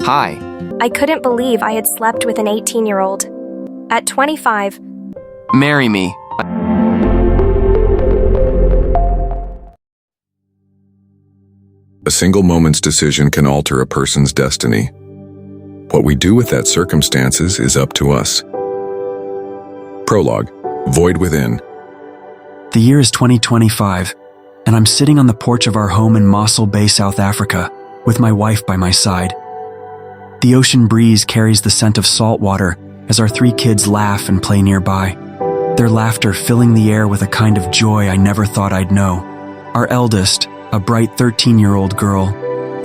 Hi. I couldn't believe I had slept with an 18-year-old. At 25, Marry me. A single moment's decision can alter a person's destiny. What we do with that circumstances is up to us. Prologue. Void within. The year is 2025, and I'm sitting on the porch of our home in Mossel Bay, South Africa, with my wife by my side. The ocean breeze carries the scent of salt water as our 3 kids laugh and play nearby, their laughter filling the air with a kind of joy I never thought I'd know. Our eldest, a bright 13-year-old girl,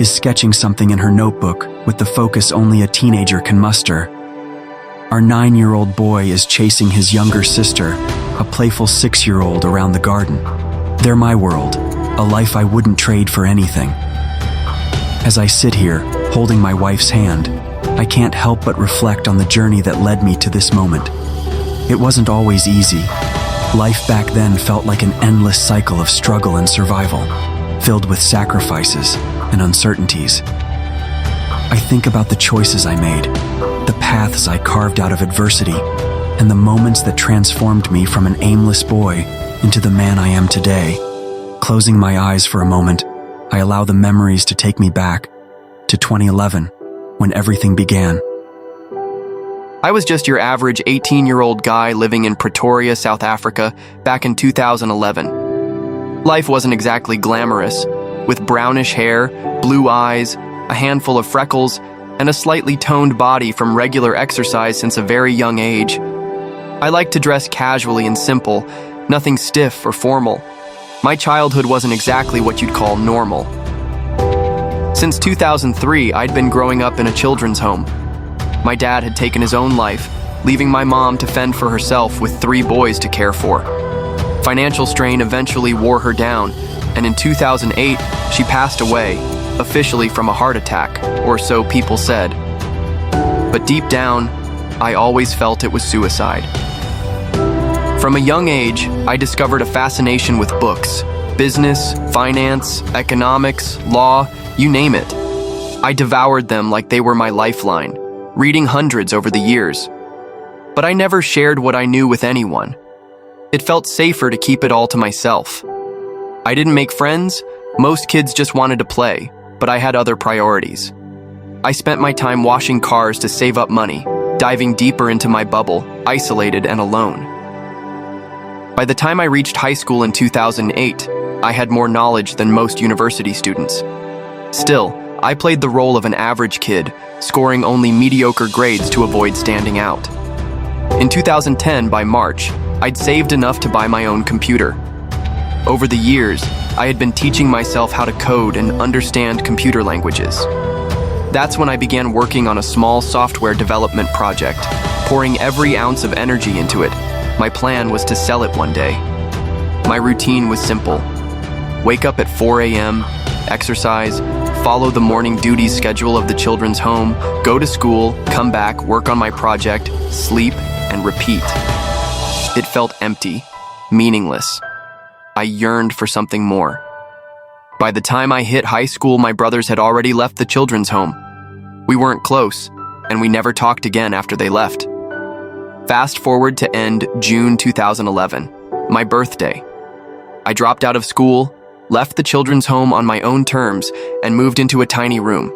is sketching something in her notebook with the focus only a teenager can muster. Our 9-year-old boy is chasing his younger sister, a playful 6-year-old, around the garden. They're my world, a life I wouldn't trade for anything. As I sit here, holding my wife's hand, I can't help but reflect on the journey that led me to this moment. It wasn't always easy. Life back then felt like an endless cycle of struggle and survival, filled with sacrifices and uncertainties. I think about the choices I made, the paths I carved out of adversity, and the moments that transformed me from an aimless boy into the man I am today. Closing my eyes for a moment, I allow the memories to take me back to 2011, when everything began. I was just your average 18-year-old guy living in Pretoria, South Africa, back in 2011. Life wasn't exactly glamorous, with brownish hair, blue eyes, a handful of freckles, and a slightly toned body from regular exercise since a very young age. I liked to dress casually and simple, nothing stiff or formal. My childhood wasn't exactly what you'd call normal. Since 2003, I'd been growing up in a children's home. My dad had taken his own life, leaving my mom to fend for herself with 3 boys to care for. Financial strain eventually wore her down, and in 2008, she passed away, officially from a heart attack, or so people said. But deep down, I always felt it was suicide. From a young age, I discovered a fascination with books, business, finance, economics, law, you name it. I devoured them like they were my lifeline, reading hundreds over the years. But I never shared what I knew with anyone. It felt safer to keep it all to myself. I didn't make friends. Most kids just wanted to play, but I had other priorities. I spent my time washing cars to save up money, diving deeper into my bubble, isolated and alone. By the time I reached high school in 2008, I had more knowledge than most university students. Still, I played the role of an average kid, scoring only mediocre grades to avoid standing out. In 2010, by March, I'd saved enough to buy my own computer. Over the years, I had been teaching myself how to code and understand computer languages. That's when I began working on a small software development project, pouring every ounce of energy into it. My plan was to sell it one day. My routine was simple. Wake up at 4 a.m., exercise, follow the morning duties schedule of the children's home, go to school, come back, work on my project, sleep, and repeat. It felt empty, meaningless. I yearned for something more. By the time I hit high school, my brothers had already left the children's home. We weren't close, and we never talked again after they left. Fast forward to end June 2011, my birthday. I dropped out of school, left the children's home on my own terms, and moved into a tiny room.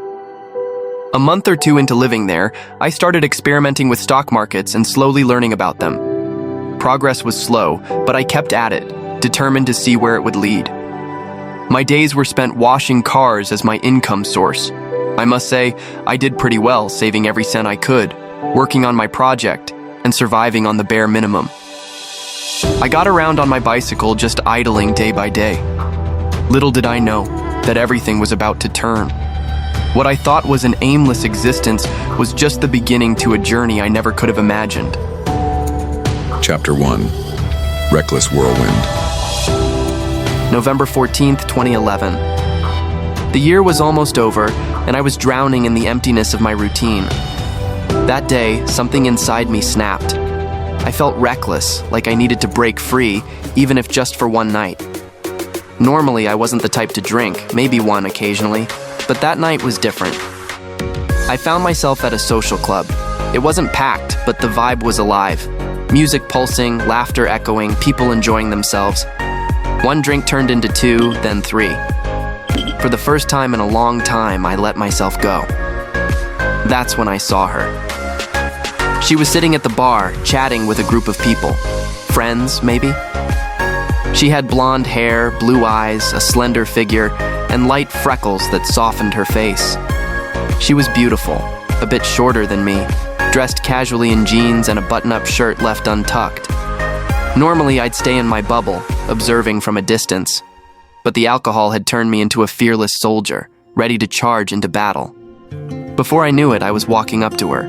A month or 2 into living there, I started experimenting with stock markets and slowly learning about them. Progress was slow, but I kept at it, determined to see where it would lead. My days were spent washing cars as my income source. I must say, I did pretty well, saving every cent I could, working on my project, and surviving on the bare minimum. I got around on my bicycle, just idling day by day. Little did I know that everything was about to turn. What I thought was an aimless existence was just the beginning to a journey I never could have imagined. Chapter 1. Reckless Whirlwind. November 14th, 2011. The year was almost over, and I was drowning in the emptiness of my routine. That day, something inside me snapped. I felt reckless, like I needed to break free, even if just for one night. Normally, I wasn't the type to drink, maybe one occasionally, but that night was different. I found myself at a social club. It wasn't packed, but the vibe was alive. Music pulsing, laughter echoing, people enjoying themselves. One drink turned into 2, then 3. For the first time in a long time, I let myself go. That's when I saw her. She was sitting at the bar, chatting with a group of people. Friends, maybe? She had blonde hair, blue eyes, a slender figure, and light freckles that softened her face. She was beautiful, a bit shorter than me, dressed casually in jeans and a button-up shirt left untucked. Normally, I'd stay in my bubble, observing from a distance. But the alcohol had turned me into a fearless soldier, ready to charge into battle. Before I knew it, I was walking up to her.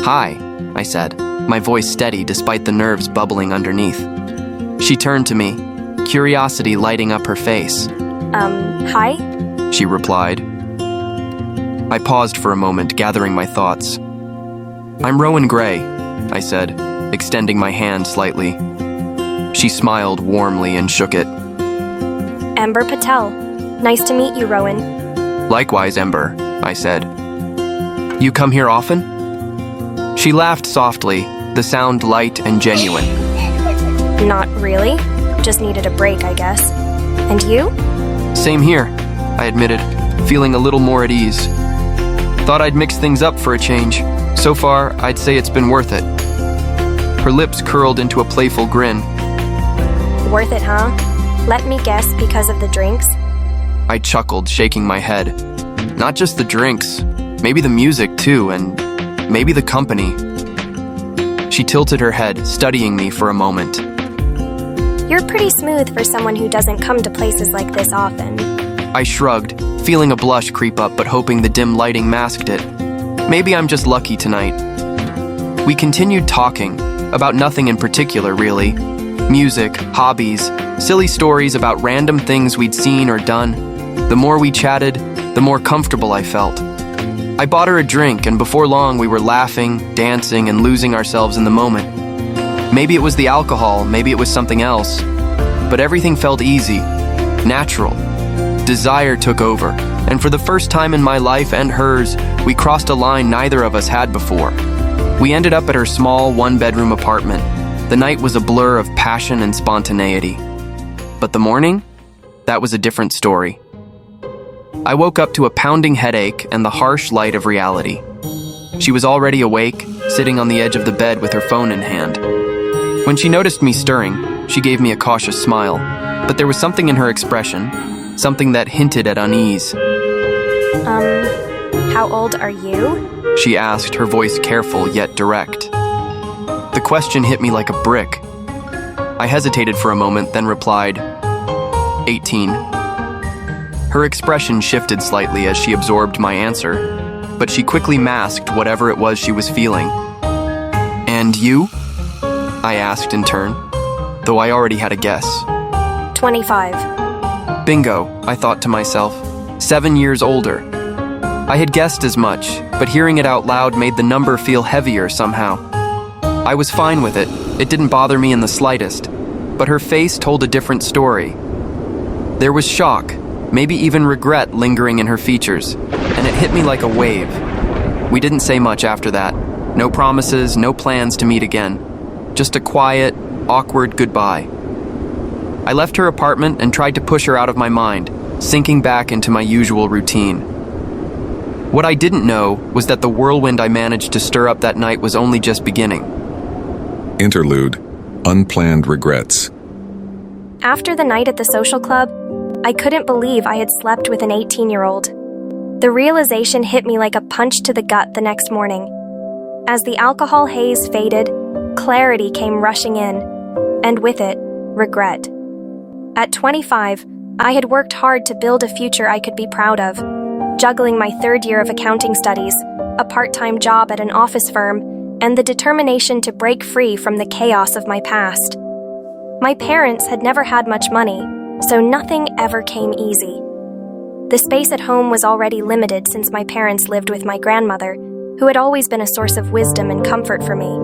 "Hi," I said, my voice steady despite the nerves bubbling underneath. She turned to me, curiosity lighting up her face. Hi? She replied. I paused for a moment, gathering my thoughts. "I'm Rowan Grey," I said, extending my hand slightly. She smiled warmly and shook it. Ember Patel. Nice to meet you, Rowan. "Likewise, Ember," I said. "You come here often?" She laughed softly, the sound light and genuine. Not really. Just needed a break, I guess. And you? "Same here," I admitted, feeling a little more at ease. "Thought I'd mix things up for a change. So far, I'd say it's been worth it." Her lips curled into a playful grin. Worth it, huh? Let me guess, because of the drinks? I chuckled, shaking my head. Not just the drinks, maybe the music too, and maybe the company. She tilted her head, studying me for a moment. You're pretty smooth for someone who doesn't come to places like this often. I shrugged, feeling a blush creep up but hoping the dim lighting masked it. Maybe I'm just lucky tonight. We continued talking, about nothing in particular really. Music, hobbies, silly stories about random things we'd seen or done. The more we chatted, the more comfortable I felt. I bought her a drink, and before long we were laughing, dancing, and losing ourselves in the moment. Maybe it was the alcohol, maybe it was something else, but everything felt easy, natural. Desire took over, and for the first time in my life and hers, we crossed a line neither of us had before. We ended up at her small one-bedroom apartment. The night was a blur of passion and spontaneity. But the morning? That was a different story. I woke up to a pounding headache and the harsh light of reality. She was already awake, sitting on the edge of the bed with her phone in hand. When she noticed me stirring, she gave me a cautious smile, but there was something in her expression, something that hinted at unease. How old are you? She asked, her voice careful yet direct. The question hit me like a brick. I hesitated for a moment, then replied, 18. Her expression shifted slightly as she absorbed my answer, but she quickly masked whatever it was she was feeling. "And you?" I asked in turn, though I already had a guess. 25. Bingo, I thought to myself. 7 years older. I had guessed as much, but hearing it out loud made the number feel heavier somehow. I was fine with it. It didn't bother me in the slightest. But her face told a different story. There was shock, maybe even regret lingering in her features, and it hit me like a wave. We didn't say much after that. No promises, no plans to meet again. Just a quiet, awkward goodbye. I left her apartment and tried to push her out of my mind, sinking back into my usual routine. What I didn't know was that the whirlwind I managed to stir up that night was only just beginning. Interlude: Unplanned Regrets. After the night at the social club, I couldn't believe I had slept with an 18-year-old. The realization hit me like a punch to the gut the next morning. As the alcohol haze faded, clarity came rushing in, and with it, regret. At 25, I had worked hard to build a future I could be proud of, juggling my third year of accounting studies, a part-time job at an office firm, and the determination to break free from the chaos of my past. My parents had never had much money, so nothing ever came easy. The space at home was already limited since my parents lived with my grandmother, who had always been a source of wisdom and comfort for me.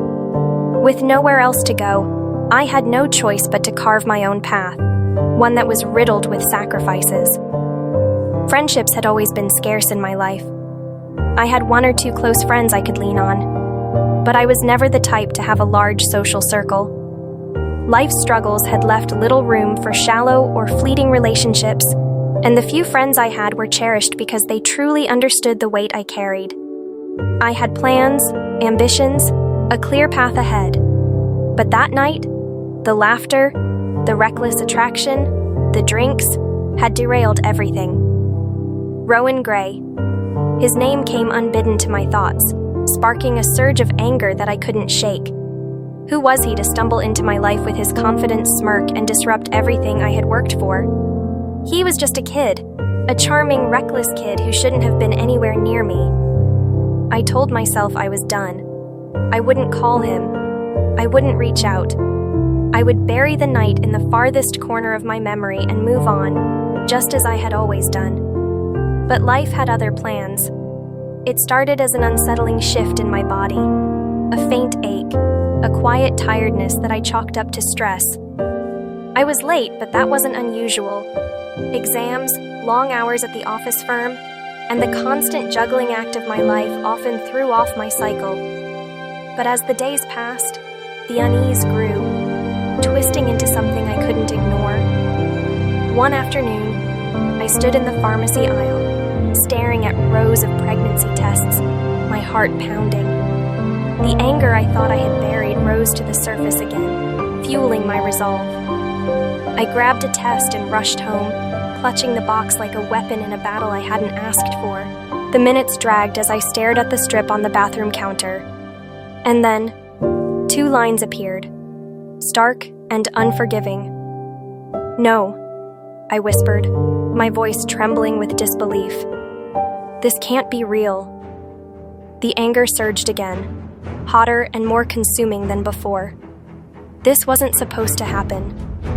With nowhere else to go, I had no choice but to carve my own path, one that was riddled with sacrifices. Friendships had always been scarce in my life. I had one or two close friends I could lean on, but I was never the type to have a large social circle. Life's struggles had left little room for shallow or fleeting relationships, and the few friends I had were cherished because they truly understood the weight I carried. I had plans, ambitions, a clear path ahead. But that night, the laughter, the reckless attraction, the drinks, had derailed everything. Rowan Grey. His name came unbidden to my thoughts, sparking a surge of anger that I couldn't shake. Who was he to stumble into my life with his confident smirk and disrupt everything I had worked for? He was just a kid, a charming, reckless kid who shouldn't have been anywhere near me. I told myself I was done. I wouldn't call him. I wouldn't reach out. I would bury the night in the farthest corner of my memory and move on, just as I had always done. But life had other plans. It started as an unsettling shift in my body, a faint ache, a quiet tiredness that I chalked up to stress. I was late, but that wasn't unusual. Exams, long hours at the office firm, and the constant juggling act of my life often threw off my cycle. But as the days passed, the unease grew, twisting into something I couldn't ignore. One afternoon, I stood in the pharmacy aisle, staring at rows of pregnancy tests, my heart pounding. The anger I thought I had buried rose to the surface again, fueling my resolve. I grabbed a test and rushed home, clutching the box like a weapon in a battle I hadn't asked for. The minutes dragged as I stared at the strip on the bathroom counter. And then, 2 lines appeared, stark and unforgiving. "No," I whispered, my voice trembling with disbelief. "This can't be real." The anger surged again, hotter and more consuming than before. This wasn't supposed to happen.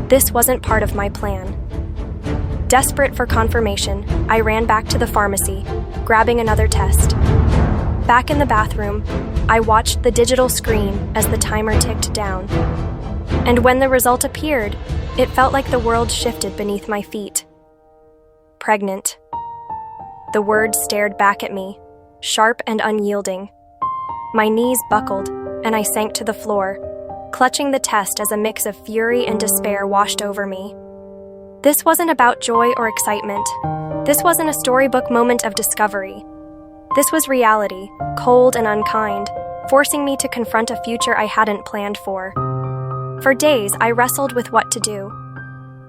This wasn't part of my plan. Desperate for confirmation, I ran back to the pharmacy, grabbing another test. Back in the bathroom, I watched the digital screen as the timer ticked down. And when the result appeared, it felt like the world shifted beneath my feet. Pregnant. The word stared back at me, sharp and unyielding. My knees buckled, and I sank to the floor, clutching the test as a mix of fury and despair washed over me. This wasn't about joy or excitement. This wasn't a storybook moment of discovery. This was reality, cold and unkind, forcing me to confront a future I hadn't planned for. For days, I wrestled with what to do.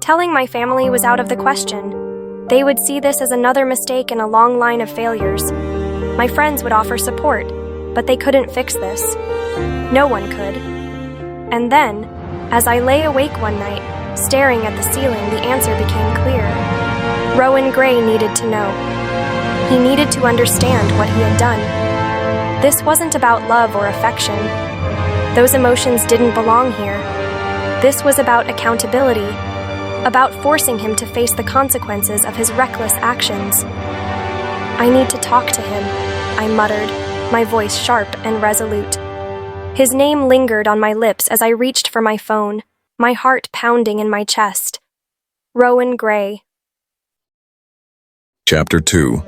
Telling my family was out of the question. They would see this as another mistake in a long line of failures. My friends would offer support, but they couldn't fix this. No one could. And then, as I lay awake one night, staring at the ceiling, the answer became clear. Rowan Grey needed to know. He needed to understand what he had done. This wasn't about love or affection. Those emotions didn't belong here. This was about accountability, about forcing him to face the consequences of his reckless actions. "I need to talk to him," I muttered, my voice sharp and resolute. His name lingered on my lips as I reached for my phone, my heart pounding in my chest. Rowan Grey. Chapter 2.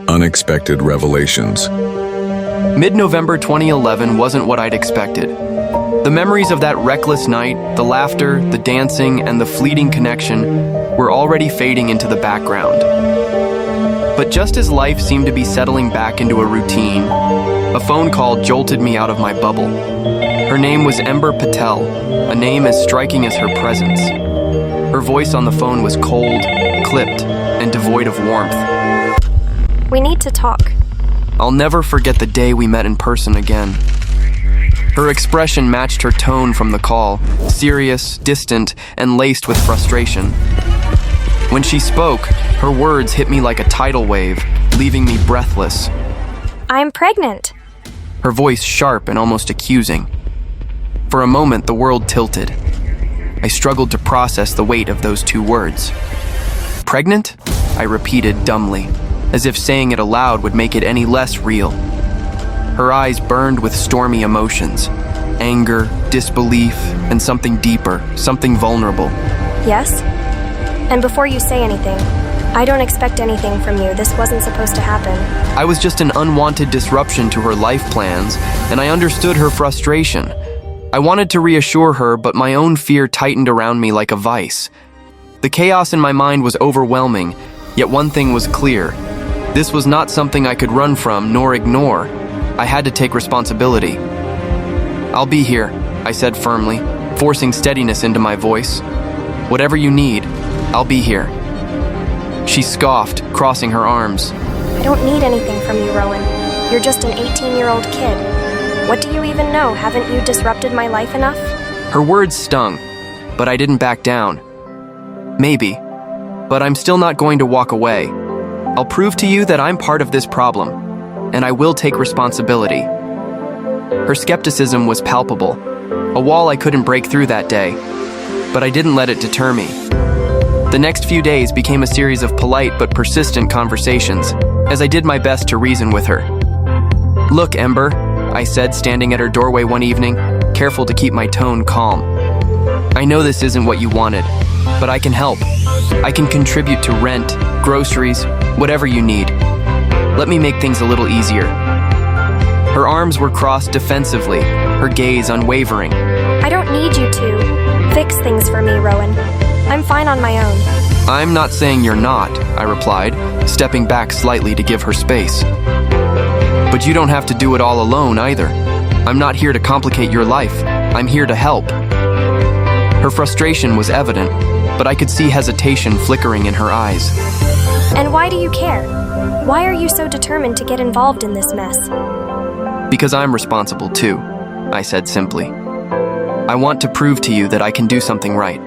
Unexpected Revelations. Mid-November 2011 wasn't what I'd expected. The memories of that reckless night, the laughter, the dancing, and the fleeting connection were already fading into the background. But just as life seemed to be settling back into a routine, a phone call jolted me out of my bubble. Her name was Ember Patel, a name as striking as her presence. Her voice on the phone was cold, clipped, and devoid of warmth. "We need to talk." I'll never forget the day we met in person again. Her expression matched her tone from the call, serious, distant, and laced with frustration. When she spoke, her words hit me like a tidal wave, leaving me breathless. "I'm pregnant." Her voice sharp and almost accusing. For a moment, the world tilted. I struggled to process the weight of those 2 words. "Pregnant?" I repeated dumbly, as if saying it aloud would make it any less real. Her eyes burned with stormy emotions, anger, disbelief, and something deeper, something vulnerable. "Yes? And before you say anything, I don't expect anything from you. This wasn't supposed to happen. I was just an unwanted disruption to her life plans, and I understood her frustration. I wanted to reassure her, but my own fear tightened around me like a vice. The chaos in my mind was overwhelming, yet one thing was clear. This was not something I could run from nor ignore. I had to take responsibility. "I'll be here," I said firmly, forcing steadiness into my voice. "Whatever you need, I'll be here." She scoffed, crossing her arms. I don't need anything from you, Rowan. You're just an 18-year-old kid. What do you even know? Haven't you disrupted my life enough? Her words stung, but I didn't back down. "Maybe, but I'm still not going to walk away. I'll prove to you that I'm part of this problem, and I will take responsibility." Her skepticism was palpable, a wall I couldn't break through that day, but I didn't let it deter me. The next few days became a series of polite but persistent conversations, as I did my best to reason with her. "Look, Ember," I said, standing at her doorway one evening, careful to keep my tone calm. "I know this isn't what you wanted, but I can help. I can contribute to rent, groceries, whatever you need. Let me make things a little easier." Her arms were crossed defensively, her gaze unwavering. I don't need you to fix things for me, Rowan. I'm fine on my own. "I'm not saying you're not," I replied, stepping back slightly to give her space. "But you don't have to do it all alone either. I'm not here to complicate your life. I'm here to help." Her frustration was evident, but I could see hesitation flickering in her eyes. And why do you care? Why are you so determined to get involved in this mess? "Because I'm responsible too," I said simply. "I want to prove to you that I can do something right."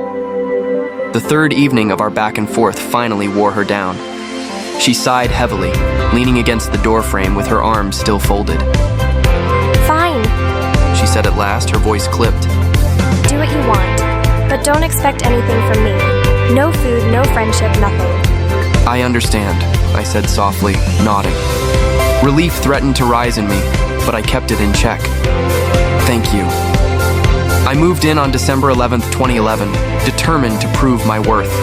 The third evening of our back and forth finally wore her down. She sighed heavily, leaning against the doorframe with her arms still folded. Fine, She said at last, her voice clipped. do what you want, but don't expect anything from me. No food, no friendship, nothing. "I understand," I said softly, nodding. Relief threatened to rise in me, but I kept it in check. "Thank you." I moved in on December 11th, 2011, determined to prove my worth.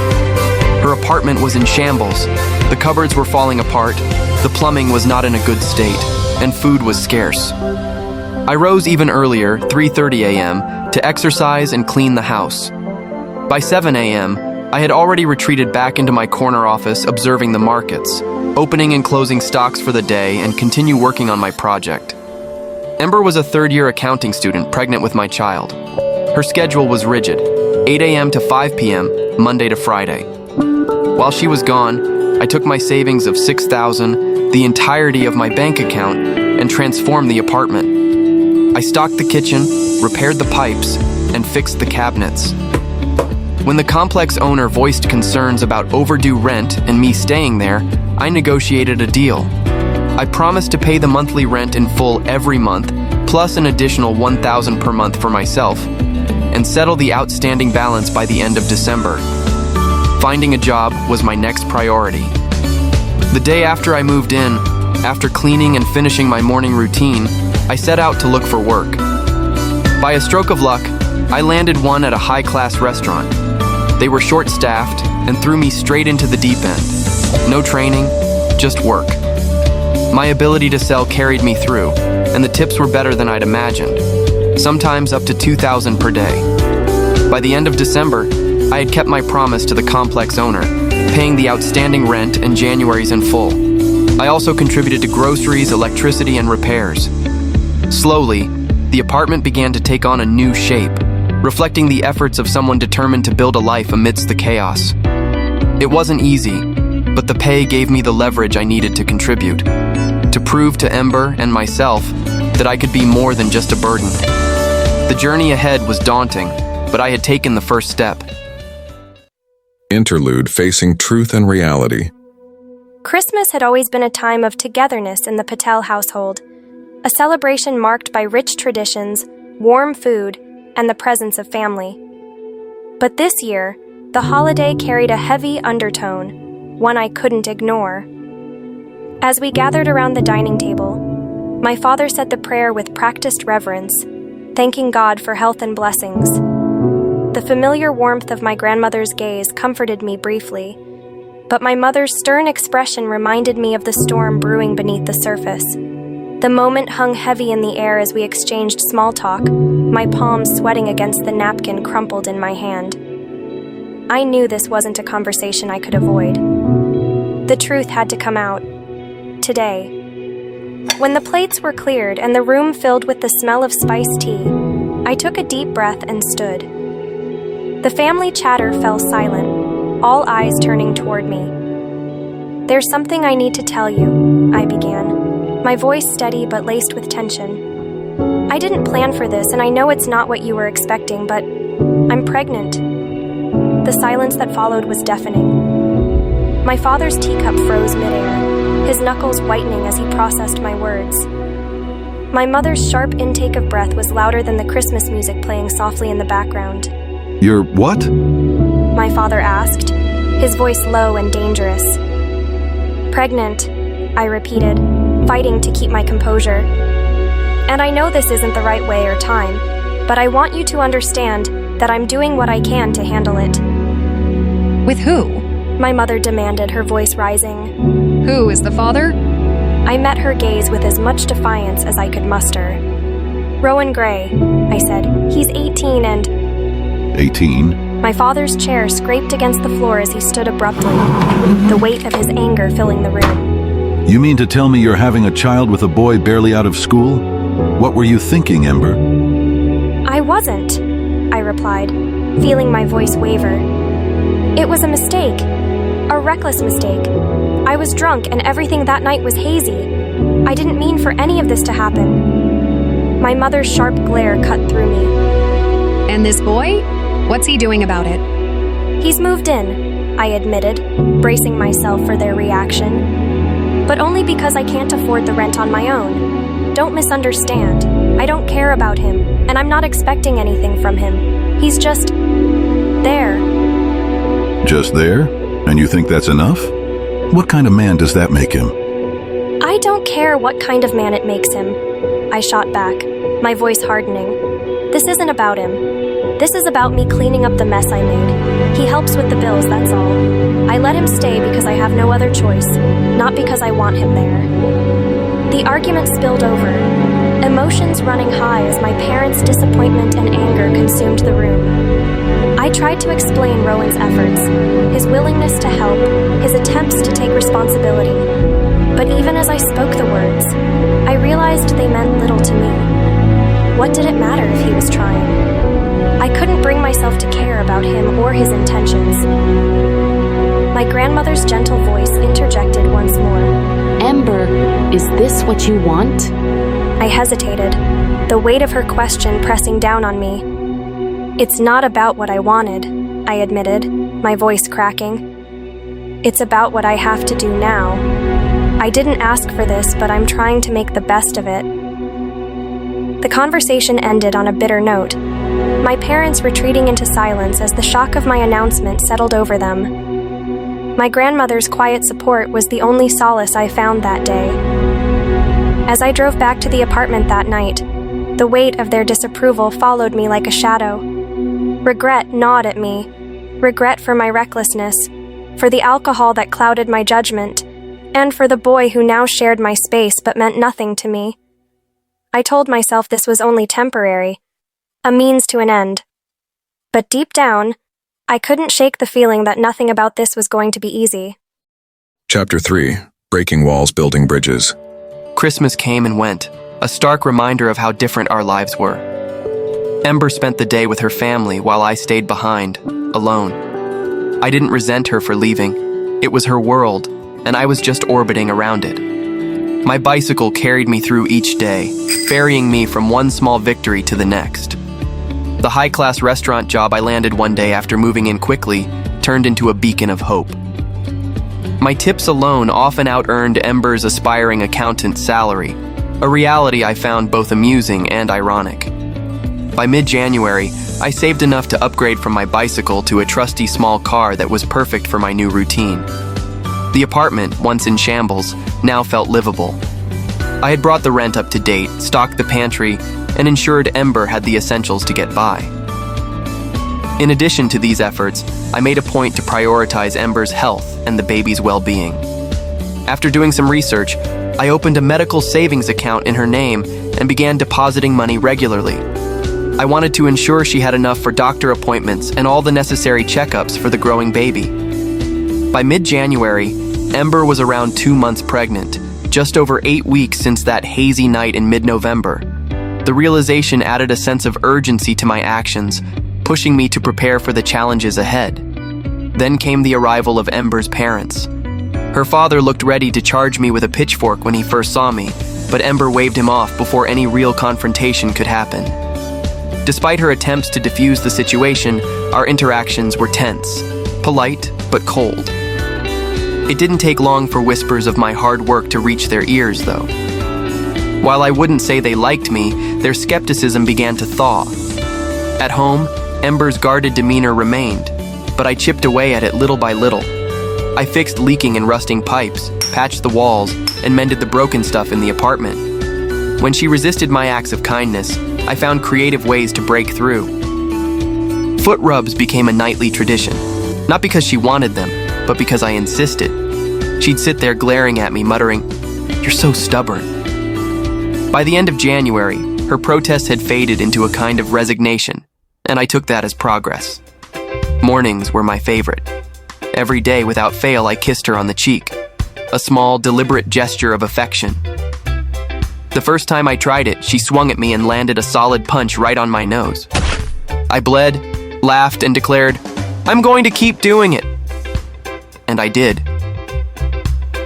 Her apartment was in shambles. The cupboards were falling apart, the plumbing was not in a good state, and food was scarce. I rose even earlier, 3:30 a.m., to exercise and clean the house. By 7 a.m., I had already retreated back into my corner office observing the markets, opening and closing stocks for the day, and continue working on my project. Ember was a third-year accounting student pregnant with my child. Her schedule was rigid, 8 a.m. to 5 p.m., Monday to Friday. While she was gone, I took my savings of $6,000, the entirety of my bank account, and transformed the apartment. I stocked the kitchen, repaired the pipes, and fixed the cabinets. When the complex owner voiced concerns about overdue rent and me staying there, I negotiated a deal. I promised to pay the monthly rent in full every month, plus an additional $1,000 per month for myself, and settle the outstanding balance by the end of December. Finding a job was my next priority. The day after I moved in, after cleaning and finishing my morning routine, I set out to look for work. By a stroke of luck, I landed one at a high-class restaurant. They were short-staffed and threw me straight into the deep end. No training, just work. My ability to sell carried me through, and the tips were better than I'd imagined, sometimes up to $2,000 per day. By the end of December, I had kept my promise to the complex owner, paying the outstanding rent and January's in full. I also contributed to groceries, electricity, and repairs. Slowly, the apartment began to take on a new shape, reflecting the efforts of someone determined to build a life amidst the chaos. It wasn't easy, but the pay gave me the leverage I needed to contribute, to prove to Ember and myself that I could be more than just a burden. The journey ahead was daunting, but I had taken the first step. Interlude: Facing Truth and Reality. Christmas had always been a time of togetherness in the Patel household, a celebration marked by rich traditions, warm food, and the presence of family. But this year, the holiday carried a heavy undertone, one I couldn't ignore. As we gathered around the dining table, my father said the prayer with practiced reverence, thanking God for health and blessings. The familiar warmth of my grandmother's gaze comforted me briefly, but my mother's stern expression reminded me of the storm brewing beneath the surface. The moment hung heavy in the air as we exchanged small talk, my palms sweating against the napkin crumpled in my hand. I knew this wasn't a conversation I could avoid. The truth had to come out. Today. When the plates were cleared and the room filled with the smell of spiced tea, I took a deep breath and stood. The family chatter fell silent, all eyes turning toward me. "There's something I need to tell you," I began, my voice steady but laced with tension. "I didn't plan for this, and I know it's not what you were expecting, but I'm pregnant." The silence that followed was deafening. My father's teacup froze midair, his knuckles whitening as he processed my words. My mother's sharp intake of breath was louder than the Christmas music playing softly in the background. You're what? My father asked, his voice low and dangerous. "Pregnant," I repeated, fighting to keep my composure. "And I know this isn't the right way or time, but I want you to understand that I'm doing what I can to handle it." With who? My mother demanded, her voice rising. Who is the father? I met her gaze with as much defiance as I could muster. "Rowan Grey," I said. "He's 18 and—" 18? My father's chair scraped against the floor as he stood abruptly, the weight of his anger filling the room. You mean to tell me you're having a child with a boy barely out of school? What were you thinking, Ember? "I wasn't," I replied, feeling my voice waver. "It was a mistake. A reckless mistake. I was drunk and everything that night was hazy. I didn't mean for any of this to happen." My mother's sharp glare cut through me. And this boy? What's he doing about it? "He's moved in," I admitted, bracing myself for their reaction. "But only because I can't afford the rent on my own. Don't misunderstand. I don't care about him, and I'm not expecting anything from him. He's just there." Just there? And you think that's enough? What kind of man does that make him? "I don't care what kind of man it makes him," I shot back, my voice hardening. "This isn't about him. This is about me cleaning up the mess I made. He helps with the bills, that's all. I let him stay because I have no other choice, not because I want him there." The argument spilled over, emotions running high as my parents' disappointment and anger consumed the room. I tried to explain Rowan's efforts, his willingness to help, his attempts to take responsibility. But even as I spoke the words, I realized they meant little to me. What did it matter if he was trying? I couldn't bring myself to care about him or his intentions. My grandmother's gentle voice interjected once more. "Ember, is this what you want?" I hesitated, the weight of her question pressing down on me. "It's not about what I wanted," I admitted, my voice cracking. "It's about what I have to do now. I didn't ask for this, but I'm trying to make the best of it." The conversation ended on a bitter note, my parents retreating into silence as the shock of my announcement settled over them. My grandmother's quiet support was the only solace I found that day. As I drove back to the apartment that night, the weight of their disapproval followed me like a shadow. Regret gnawed at me, regret for my recklessness, for the alcohol that clouded my judgment, and for the boy who now shared my space but meant nothing to me. I told myself this was only temporary, a means to an end. But deep down, I couldn't shake the feeling that nothing about this was going to be easy. Chapter 3. Breaking Walls, Building Bridges. Christmas came and went, a stark reminder of how different our lives were. Ember spent the day with her family while I stayed behind, alone. I didn't resent her for leaving. It was her world, and I was just orbiting around it. My bicycle carried me through each day, ferrying me from one small victory to the next. The high-class restaurant job I landed one day after moving in quickly turned into a beacon of hope. My tips alone often out-earned Ember's aspiring accountant's salary, a reality I found both amusing and ironic. By mid-January, I saved enough to upgrade from my bicycle to a trusty small car that was perfect for my new routine. The apartment, once in shambles, now felt livable. I had brought the rent up to date, stocked the pantry, and ensured Ember had the essentials to get by. In addition to these efforts, I made a point to prioritize Ember's health and the baby's well-being. After doing some research, I opened a medical savings account in her name and began depositing money regularly. I wanted to ensure she had enough for doctor appointments and all the necessary checkups for the growing baby. By mid-January, Ember was around 2 months pregnant, just over 8 weeks since that hazy night in mid-November. The realization added a sense of urgency to my actions, pushing me to prepare for the challenges ahead. Then came the arrival of Ember's parents. Her father looked ready to charge me with a pitchfork when he first saw me, but Ember waved him off before any real confrontation could happen. Despite her attempts to defuse the situation, our interactions were tense, polite but cold. It didn't take long for whispers of my hard work to reach their ears, though. While I wouldn't say they liked me, their skepticism began to thaw. At home, Ember's guarded demeanor remained, but I chipped away at it little by little. I fixed leaking and rusting pipes, patched the walls, and mended the broken stuff in the apartment. When she resisted my acts of kindness, I found creative ways to break through. Foot rubs became a nightly tradition, not because she wanted them, but because I insisted. She'd sit there glaring at me, muttering, "You're so stubborn." By the end of January, her protests had faded into a kind of resignation, and I took that as progress. Mornings were my favorite. Every day, without fail, I kissed her on the cheek, a small, deliberate gesture of affection. The first time I tried it, she swung at me and landed a solid punch right on my nose. I bled, laughed, and declared, "I'm going to keep doing it." And I did.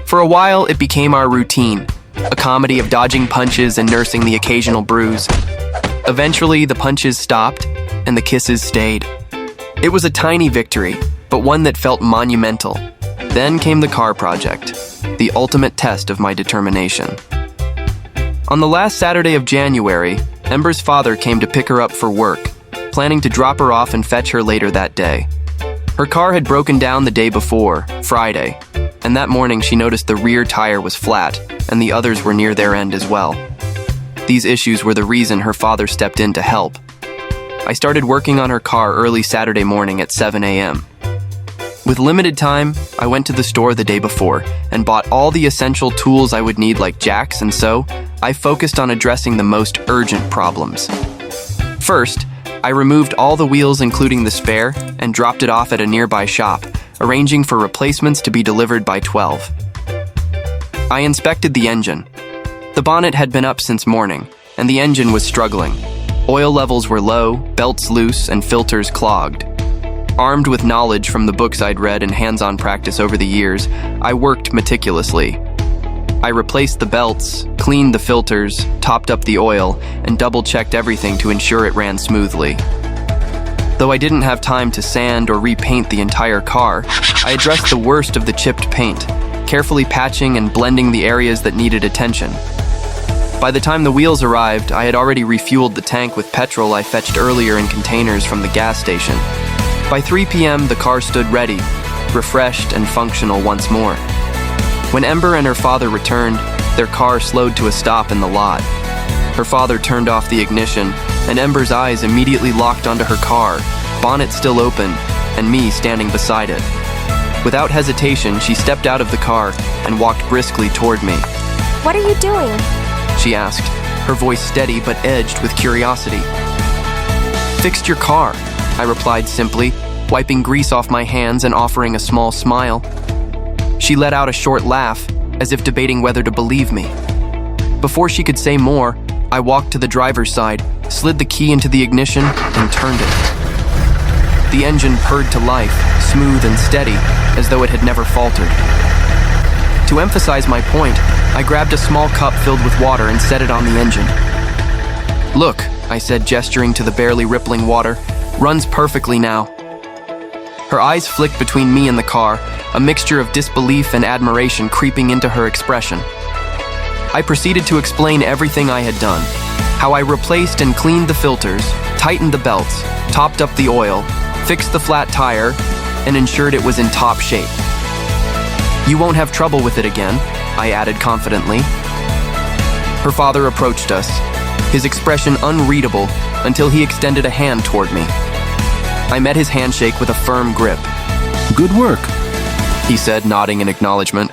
For a while, it became our routine, a comedy of dodging punches and nursing the occasional bruise. Eventually, the punches stopped, and the kisses stayed. It was a tiny victory, but one that felt monumental. Then came the car project, the ultimate test of my determination. On the last Saturday of January, Ember's father came to pick her up for work, planning to drop her off and fetch her later that day. Her car had broken down the day before, Friday, and that morning she noticed the rear tire was flat, and the others were near their end as well. These issues were the reason her father stepped in to help. I started working on her car early Saturday morning at 7 a.m. With limited time, I went to the store the day before and bought all the essential tools I would need, like jacks, and so I focused on addressing the most urgent problems. First, I removed all the wheels including the spare and dropped it off at a nearby shop, arranging for replacements to be delivered by 12. I inspected the engine. The bonnet had been up since morning, and the engine was struggling. Oil levels were low, belts loose, and filters clogged. Armed with knowledge from the books I'd read and hands-on practice over the years, I worked meticulously. I replaced the belts, cleaned the filters, topped up the oil, and double-checked everything to ensure it ran smoothly. Though I didn't have time to sand or repaint the entire car, I addressed the worst of the chipped paint, carefully patching and blending the areas that needed attention. By the time the wheels arrived, I had already refueled the tank with petrol I fetched earlier in containers from the gas station. By 3 p.m., the car stood ready, refreshed and functional once more. When Ember and her father returned, their car slowed to a stop in the lot. Her father turned off the ignition, and Ember's eyes immediately locked onto her car, bonnet still open, and me standing beside it. Without hesitation, she stepped out of the car and walked briskly toward me. What are you doing? She asked, her voice steady but edged with curiosity. "Fixed your car," I replied simply, wiping grease off my hands and offering a small smile. She let out a short laugh, as if debating whether to believe me. Before she could say more, I walked to the driver's side, slid the key into the ignition, and turned it. The engine purred to life, smooth and steady, as though it had never faltered. To emphasize my point, I grabbed a small cup filled with water and set it on the engine. "Look," I said, gesturing to the barely rippling water, "runs perfectly now." Her eyes flicked between me and the car, a mixture of disbelief and admiration creeping into her expression. I proceeded to explain everything I had done, how I replaced and cleaned the filters, tightened the belts, topped up the oil, fixed the flat tire, and ensured it was in top shape. "You won't have trouble with it again," I added confidently. Her father approached us, his expression unreadable until he extended a hand toward me. I met his handshake with a firm grip. Good work. He said, nodding in acknowledgement.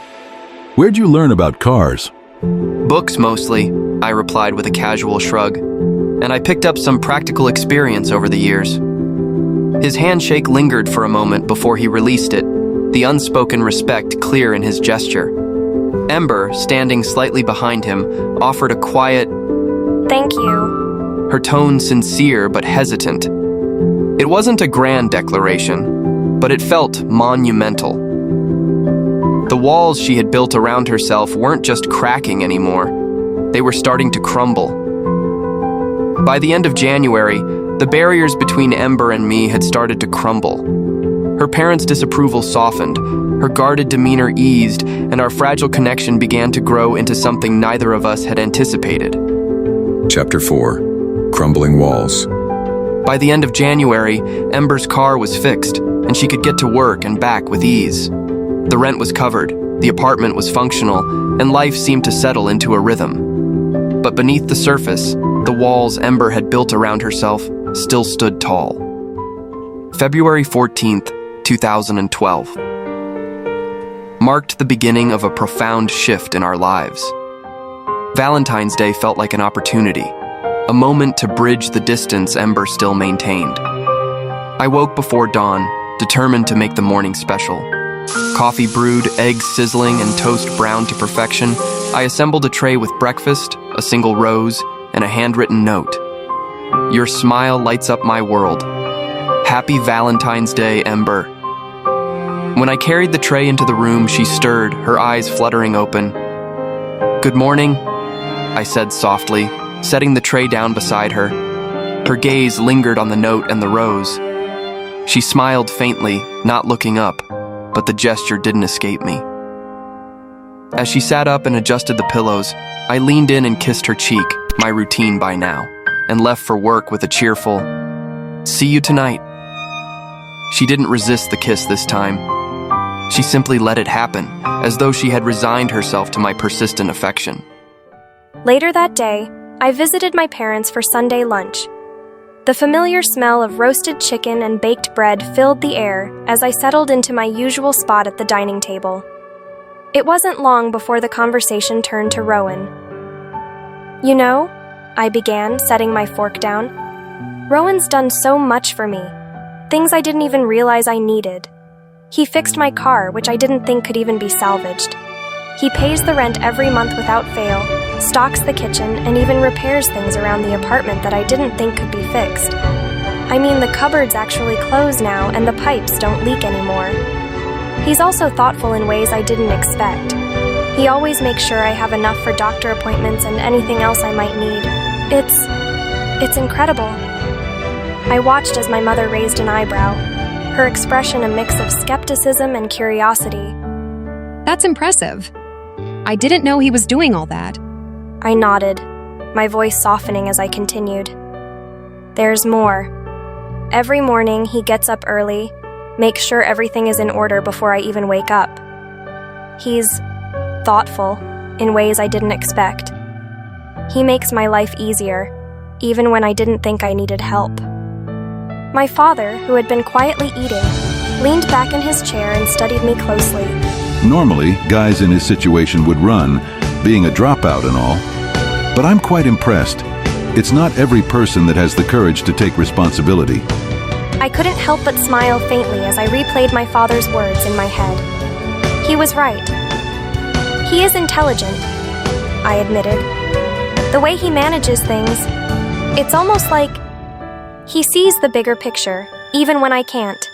Where'd you learn about cars? Books mostly, I replied with a casual shrug, and I picked up some practical experience over the years. His handshake lingered for a moment before he released it, the unspoken respect clear in his gesture. Ember, standing slightly behind him, offered a quiet, "Thank you." her tone sincere but hesitant. It wasn't a grand declaration, but it felt monumental. The walls she had built around herself weren't just cracking anymore, they were starting to crumble. By the end of January, the barriers between Ember and me had started to crumble. Her parents' disapproval softened, her guarded demeanor eased, and our fragile connection began to grow into something neither of us had anticipated. Chapter 4. Crumbling Walls. By the end of January, Ember's car was fixed, and she could get to work and back with ease. The rent was covered, the apartment was functional, and life seemed to settle into a rhythm. But beneath the surface, the walls Ember had built around herself still stood tall. February 14th, 2012 marked the beginning of a profound shift in our lives. Valentine's Day felt like an opportunity, a moment to bridge the distance Ember still maintained. I woke before dawn, determined to make the morning special. Coffee brewed, eggs sizzling, and toast browned to perfection, I assembled a tray with breakfast, a single rose, and a handwritten note. Your smile lights up my world. Happy Valentine's Day, Ember. When I carried the tray into the room, she stirred, her eyes fluttering open. Good morning, I said softly, setting the tray down beside her. Her gaze lingered on the note and the rose. She smiled faintly, not looking up, but the gesture didn't escape me. As she sat up and adjusted the pillows, I leaned in and kissed her cheek, my routine by now, and left for work with a cheerful, "See you tonight." She didn't resist the kiss this time. She simply let it happen, as though she had resigned herself to my persistent affection. Later that day, I visited my parents for Sunday lunch. The familiar smell of roasted chicken and baked bread filled the air as I settled into my usual spot at the dining table. It wasn't long before the conversation turned to Rowan. "You know," I began, setting my fork down, "Rowan's done so much for me. Things I didn't even realize I needed. He fixed my car, which I didn't think could even be salvaged. He pays the rent every month without fail, stocks the kitchen, and even repairs things around the apartment that I didn't think could be fixed. I mean, the cupboards actually close now, and the pipes don't leak anymore. He's also thoughtful in ways I didn't expect. He always makes sure I have enough for doctor appointments and anything else I might need. It's incredible." I watched as my mother raised an eyebrow, her expression a mix of skepticism and curiosity. That's impressive. I didn't know he was doing all that. I nodded, my voice softening as I continued. "There's more. Every morning he gets up early, makes sure everything is in order before I even wake up. He's thoughtful in ways I didn't expect. He makes my life easier, even when I didn't think I needed help." My father, who had been quietly eating, leaned back in his chair and studied me closely. Normally, guys in his situation would run, being a dropout and all. But I'm quite impressed. It's not every person that has the courage to take responsibility. I couldn't help but smile faintly as I replayed my father's words in my head. He was right. He is intelligent, I admitted. The way he manages things, it's almost like he sees the bigger picture, even when I can't.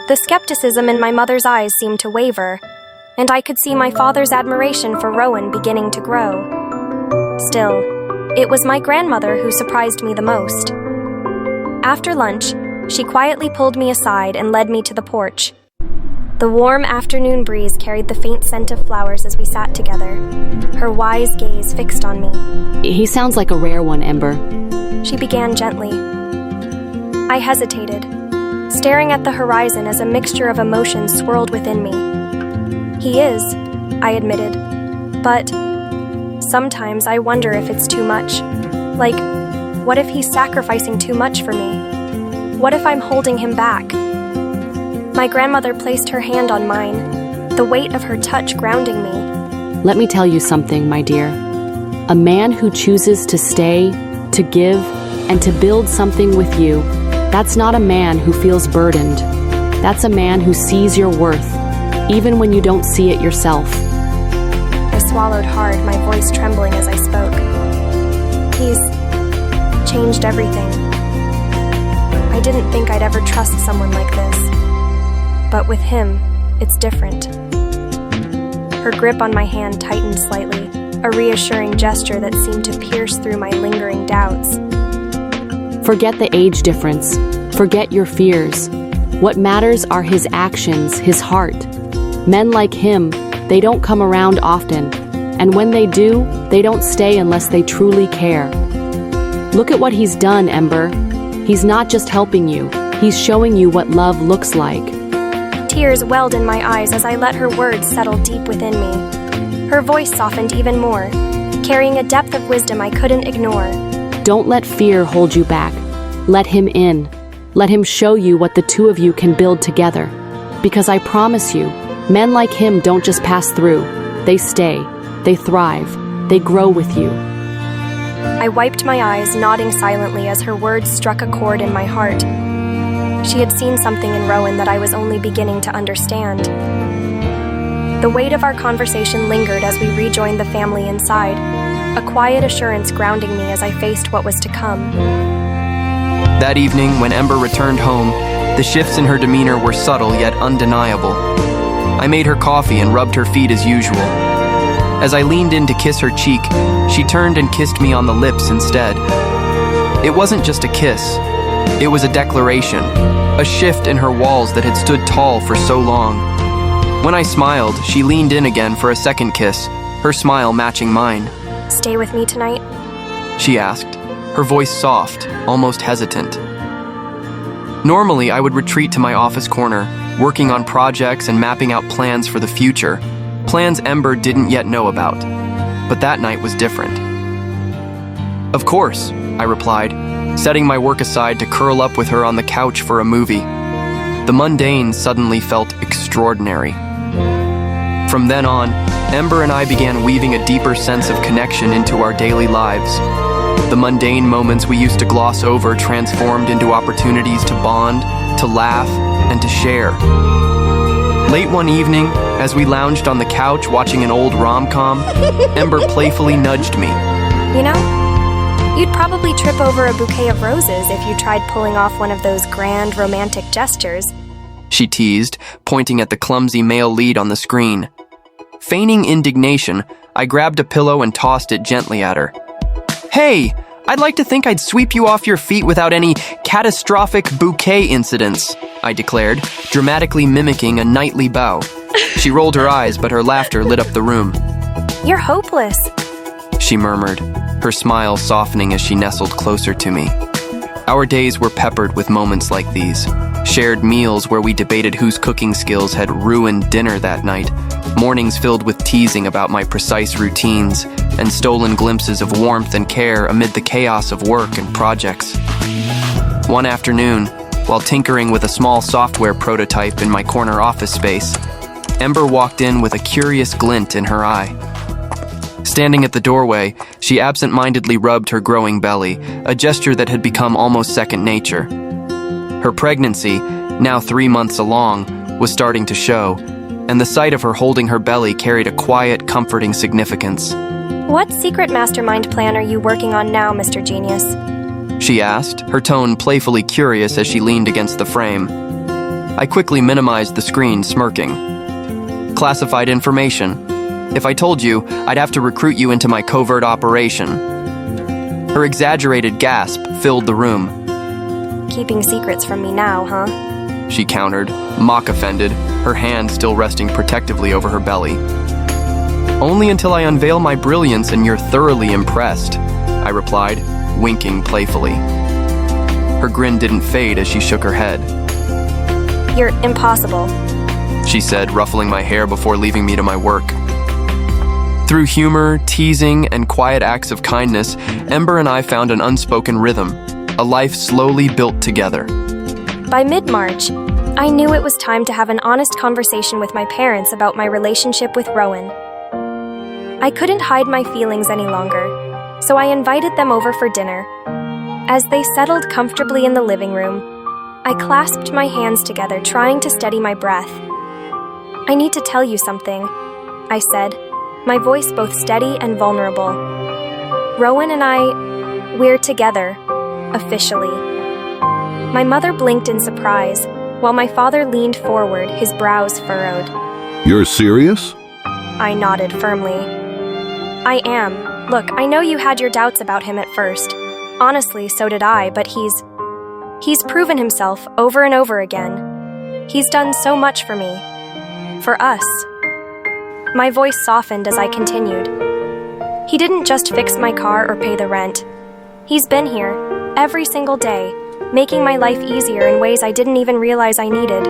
The skepticism in my mother's eyes seemed to waver, and I could see my father's admiration for Rowan beginning to grow. Still, it was my grandmother who surprised me the most. After lunch, she quietly pulled me aside and led me to the porch. The warm afternoon breeze carried the faint scent of flowers as we sat together, her wise gaze fixed on me. He sounds like a rare one, Ember. She began gently. I hesitated, staring at the horizon as a mixture of emotions swirled within me. He is, I admitted, but sometimes I wonder if it's too much. Like, what if he's sacrificing too much for me? What if I'm holding him back? My grandmother placed her hand on mine, the weight of her touch grounding me. Let me tell you something, my dear. A man who chooses to stay, to give, and to build something with you, that's not a man who feels burdened. That's a man who sees your worth, even when you don't see it yourself. I swallowed hard, my voice trembling as I spoke. He's changed everything. I didn't think I'd ever trust someone like this. But with him, it's different. Her grip on my hand tightened slightly, a reassuring gesture that seemed to pierce through my lingering doubts. Forget the age difference. Forget your fears. What matters are his actions, his heart. Men like him, they don't come around often. And when they do, they don't stay unless they truly care. Look at what he's done, Ember. He's not just helping you. He's showing you what love looks like. Tears welled in my eyes as I let her words settle deep within me. Her voice softened even more, carrying a depth of wisdom I couldn't ignore. Don't let fear hold you back. Let him in. Let him show you what the two of you can build together. Because I promise you, men like him don't just pass through. They stay. They thrive. They grow with you. I wiped my eyes, nodding silently as her words struck a chord in my heart. She had seen something in Rowan that I was only beginning to understand. The weight of our conversation lingered as we rejoined the family inside, a quiet assurance grounding me as I faced what was to come. That evening, when Ember returned home, the shifts in her demeanor were subtle yet undeniable. I made her coffee and rubbed her feet as usual. As I leaned in to kiss her cheek, she turned and kissed me on the lips instead. It wasn't just a kiss. It was a declaration, a shift in her walls that had stood tall for so long. When I smiled, she leaned in again for a second kiss, her smile matching mine. Stay with me tonight? She asked, her voice soft, almost hesitant. Normally, I would retreat to my office corner, working on projects and mapping out plans for the future, plans Ember didn't yet know about. But that night was different. Of course, I replied, setting my work aside to curl up with her on the couch for a movie. The mundane suddenly felt extraordinary. From then on, Ember and I began weaving a deeper sense of connection into our daily lives. The mundane moments we used to gloss over transformed into opportunities to bond, to laugh, and to share. Late one evening, as we lounged on the couch watching an old rom-com, Ember playfully nudged me. You know, you'd probably trip over a bouquet of roses if you tried pulling off one of those grand romantic gestures, she teased, pointing at the clumsy male lead on the screen. Feigning indignation, I grabbed a pillow and tossed it gently at her. Hey, I'd like to think I'd sweep you off your feet without any catastrophic bouquet incidents, I declared, dramatically mimicking a knightly bow. She rolled her eyes, but her laughter lit up the room. You're hopeless, she murmured, her smile softening as she nestled closer to me. Our days were peppered with moments like these. Shared meals where we debated whose cooking skills had ruined dinner that night, mornings filled with teasing about my precise routines, and stolen glimpses of warmth and care amid the chaos of work and projects. One afternoon, while tinkering with a small software prototype in my corner office space, Ember walked in with a curious glint in her eye. Standing at the doorway, she absent-mindedly rubbed her growing belly, a gesture that had become almost second nature. Her pregnancy, now 3 months along, was starting to show, and the sight of her holding her belly carried a quiet, comforting significance. What secret mastermind plan are you working on now, Mr. Genius? She asked, her tone playfully curious as she leaned against the frame. I quickly minimized the screen, smirking. Classified information. If I told you, I'd have to recruit you into my covert operation. Her exaggerated gasp filled the room. Keeping secrets from me now, huh? She countered, mock-offended, her hand still resting protectively over her belly. Only until I unveil my brilliance and you're thoroughly impressed, I replied, winking playfully. Her grin didn't fade as she shook her head. You're impossible, she said, ruffling my hair before leaving me to my work. Through humor, teasing, and quiet acts of kindness, Ember and I found an unspoken rhythm, a life slowly built together. By mid-March, I knew it was time to have an honest conversation with my parents about my relationship with Rowan. I couldn't hide my feelings any longer, so I invited them over for dinner. As they settled comfortably in the living room, I clasped my hands together, trying to steady my breath. "I need to tell you something," I said, my voice both steady and vulnerable. "Rowan and we're together, officially." My mother blinked in surprise, while my father leaned forward, his brows furrowed. You're serious? I nodded firmly. "I am. Look, I know you had your doubts about him at first. Honestly, so did I, but he's proven himself over and over again. He's done so much for me. For us." My voice softened as I continued. "He didn't just fix my car or pay the rent. He's been here, every single day, making my life easier in ways I didn't even realize I needed.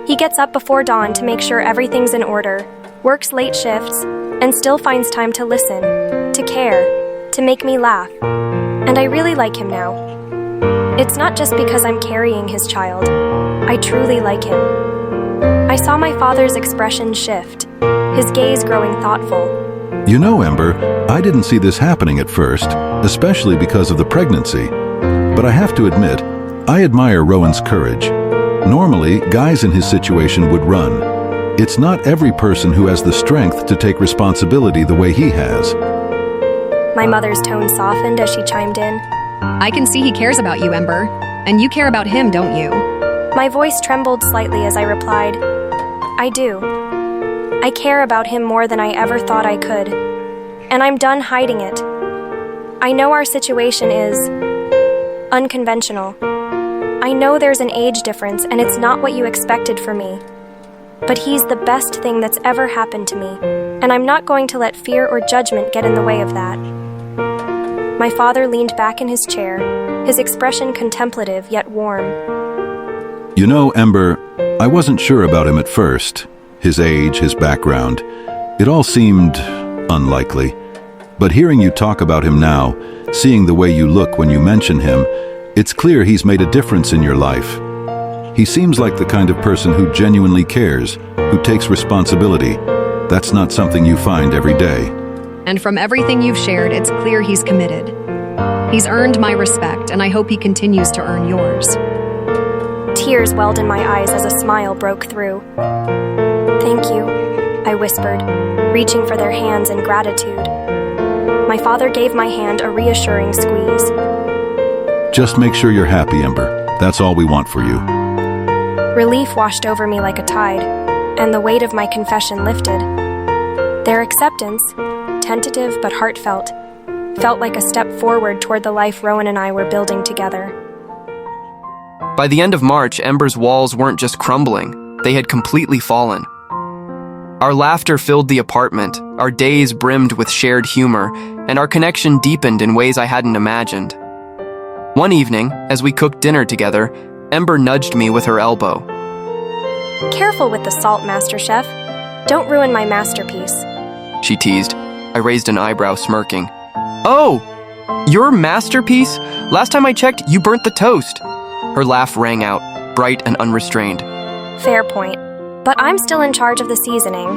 He gets up before dawn to make sure everything's in order, works late shifts, and still finds time to listen, to care, to make me laugh. And I really like him now. It's not just because I'm carrying his child. I truly like him." I saw my father's expression shift, his gaze growing thoughtful. You know, Ember, I didn't see this happening at first, especially because of the pregnancy. But I have to admit, I admire Rowan's courage. Normally, guys in his situation would run. It's not every person who has the strength to take responsibility the way he has. My mother's tone softened as she chimed in. I can see he cares about you, Ember. And you care about him, don't you? My voice trembled slightly as I replied, "I do. I care about him more than I ever thought I could. And I'm done hiding it. I know our situation is unconventional. I know there's an age difference and it's not what you expected for me. But he's the best thing that's ever happened to me, and I'm not going to let fear or judgment get in the way of that." My father leaned back in his chair, his expression contemplative yet warm. You know, Ember, I wasn't sure about him at first. His age, his background. It all seemed unlikely. But hearing you talk about him now, seeing the way you look when you mention him, it's clear he's made a difference in your life. He seems like the kind of person who genuinely cares, who takes responsibility. That's not something you find every day. And from everything you've shared, it's clear he's committed. He's earned my respect, and I hope he continues to earn yours. Tears welled in my eyes as a smile broke through. "Thank you," I whispered, reaching for their hands in gratitude. My father gave my hand a reassuring squeeze. Just make sure you're happy, Ember. That's all we want for you. Relief washed over me like a tide, and the weight of my confession lifted. Their acceptance, tentative but heartfelt, felt like a step forward toward the life Rowan and I were building together. By the end of March, Ember's walls weren't just crumbling, they had completely fallen. Our laughter filled the apartment, our days brimmed with shared humor, and our connection deepened in ways I hadn't imagined. One evening, as we cooked dinner together, Ember nudged me with her elbow. "Careful with the salt, Master Chef. Don't ruin my masterpiece," she teased. I raised an eyebrow, smirking. "Oh, your masterpiece? Last time I checked, you burnt the toast." Her laugh rang out, bright and unrestrained. "Fair point. But I'm still in charge of the seasoning."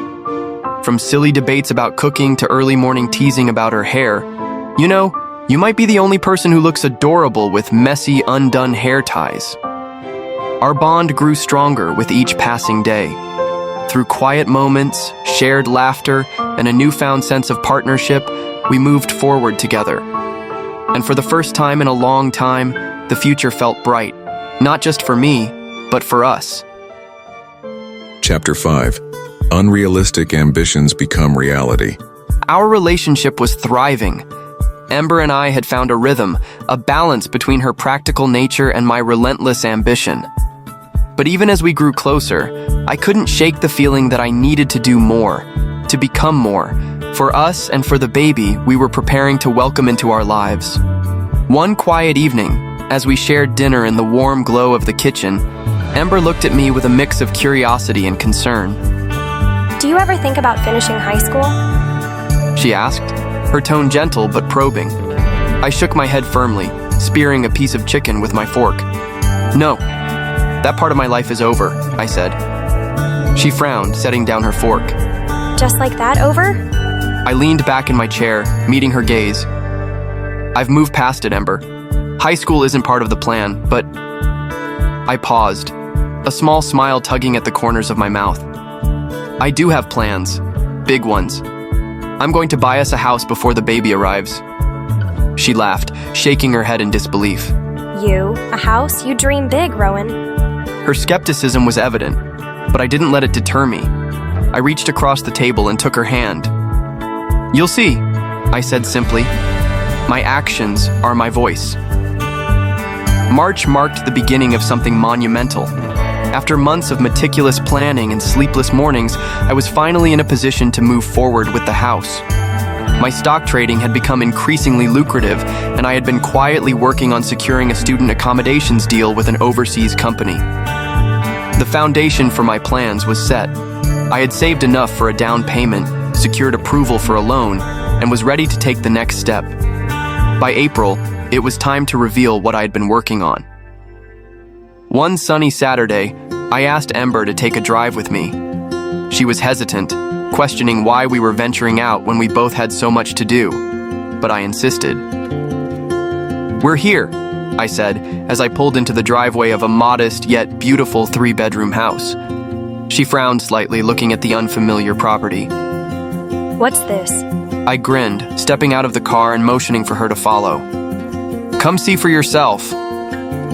From silly debates about cooking to early morning teasing about her hair, you know, you might be the only person who looks adorable with messy, undone hair ties. Our bond grew stronger with each passing day. Through quiet moments, shared laughter, and a newfound sense of partnership, we moved forward together. And for the first time in a long time, the future felt bright, not just for me, but for us. Chapter 5. Unrealistic ambitions become reality. Our relationship was thriving. Ember and I had found a rhythm, a balance between her practical nature and my relentless ambition. But even as we grew closer, I couldn't shake the feeling that I needed to do more, to become more, for us and for the baby we were preparing to welcome into our lives. One quiet evening, as we shared dinner in the warm glow of the kitchen, Ember looked at me with a mix of curiosity and concern. "Do you ever think about finishing high school?" she asked, her tone gentle but probing. I shook my head firmly, spearing a piece of chicken with my fork. "No, That part of my life is over, I said. She frowned, setting down her fork. Just like that, over? I leaned back in my chair, meeting her gaze. I've moved past it, Ember. High school isn't part of the plan, but... I paused, a small smile tugging at the corners of my mouth. I do have plans, big ones. I'm going to buy us a house before the baby arrives. She laughed, shaking her head in disbelief. You? A house? You dream big, Rowan. Her skepticism was evident, but I didn't let it deter me. I reached across the table and took her hand. You'll see, I said simply. My actions are my voice. March marked the beginning of something monumental. After months of meticulous planning and sleepless mornings, I was finally in a position to move forward with the house. My stock trading had become increasingly lucrative, and I had been quietly working on securing a student accommodations deal with an overseas company. The foundation for my plans was set. I had saved enough for a down payment, secured approval for a loan, and was ready to take the next step. By April, it was time to reveal what I had been working on. One sunny Saturday, I asked Ember to take a drive with me. She was hesitant, questioning why we were venturing out when we both had so much to do, but I insisted. We're here, I said, as I pulled into the driveway of a modest yet beautiful 3-bedroom house. She frowned slightly, looking at the unfamiliar property. What's this? I grinned, stepping out of the car and motioning for her to follow. Come see for yourself.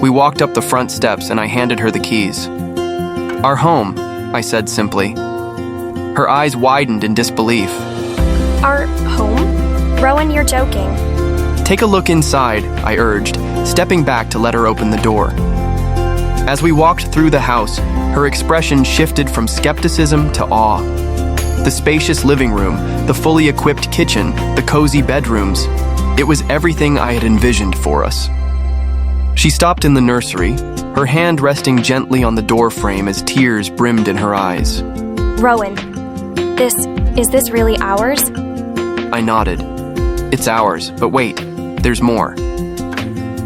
We walked up the front steps and I handed her the keys. Our home, I said simply. Her eyes widened in disbelief. Our home? Rowan, you're joking. Take a look inside, I urged, stepping back to let her open the door. As we walked through the house, her expression shifted from skepticism to awe. The spacious living room, the fully equipped kitchen, the cozy bedrooms. It was everything I had envisioned for us. She stopped in the nursery, her hand resting gently on the door frame as tears brimmed in her eyes. Rowan, is this really ours? I nodded. It's ours, but wait, there's more.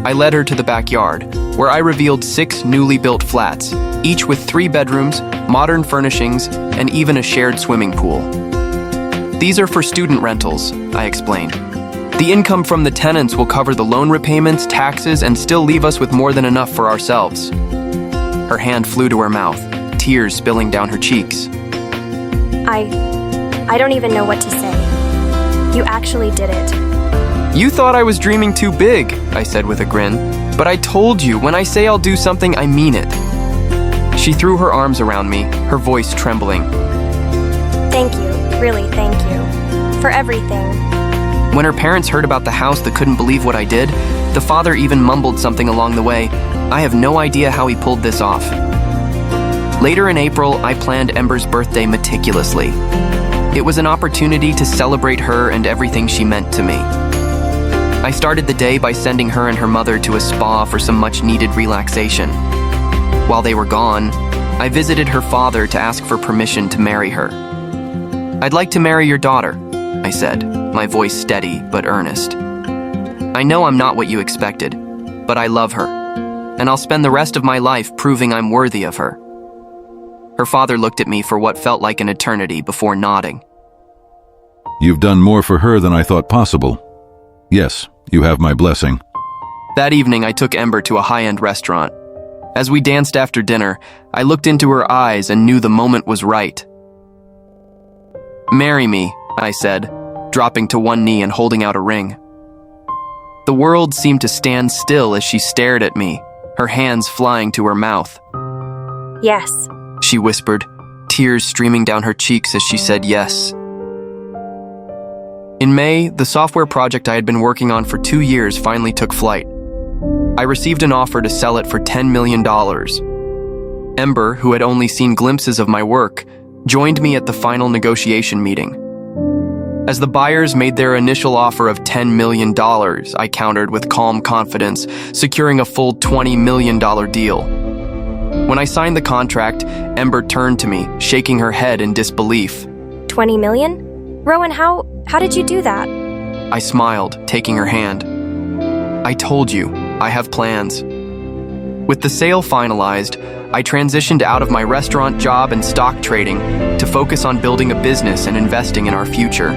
I led her to the backyard, where I revealed 6 newly built flats, each with 3 bedrooms, modern furnishings, and even a shared swimming pool. These are for student rentals, I explained. The income from the tenants will cover the loan repayments, taxes, and still leave us with more than enough for ourselves. Her hand flew to her mouth, tears spilling down her cheeks. I don't even know what to say. You actually did it. You thought I was dreaming too big, I said with a grin. But I told you, when I say I'll do something, I mean it. She threw her arms around me, her voice trembling. Thank you, really thank you, for everything. When her parents heard about the house, they couldn't believe what I did. The father even mumbled something along the way. I have no idea how he pulled this off. Later in April, I planned Ember's birthday meticulously. It was an opportunity to celebrate her and everything she meant to me. I started the day by sending her and her mother to a spa for some much-needed relaxation. While they were gone, I visited her father to ask for permission to marry her. I'd like to marry your daughter, I said, my voice steady but earnest. I know I'm not what you expected, but I love her, and I'll spend the rest of my life proving I'm worthy of her. Her father looked at me for what felt like an eternity before nodding. You've done more for her than I thought possible. Yes, you have my blessing. That evening, I took Ember to a high-end restaurant. As we danced after dinner, I looked into her eyes and knew the moment was right. Marry me, I said, dropping to one knee and holding out a ring. The world seemed to stand still as she stared at me, her hands flying to her mouth. Yes, she whispered, tears streaming down her cheeks as she said yes. In May, the software project I had been working on for 2 years finally took flight. I received an offer to sell it for $10 million. Ember, who had only seen glimpses of my work, joined me at the final negotiation meeting. As the buyers made their initial offer of $10 million, I countered with calm confidence, securing a full $20 million deal. When I signed the contract, Ember turned to me, shaking her head in disbelief. 20 million? Rowan, how did you do that? I smiled, taking her hand. I told you, I have plans. With the sale finalized, I transitioned out of my restaurant job and stock trading to focus on building a business and investing in our future.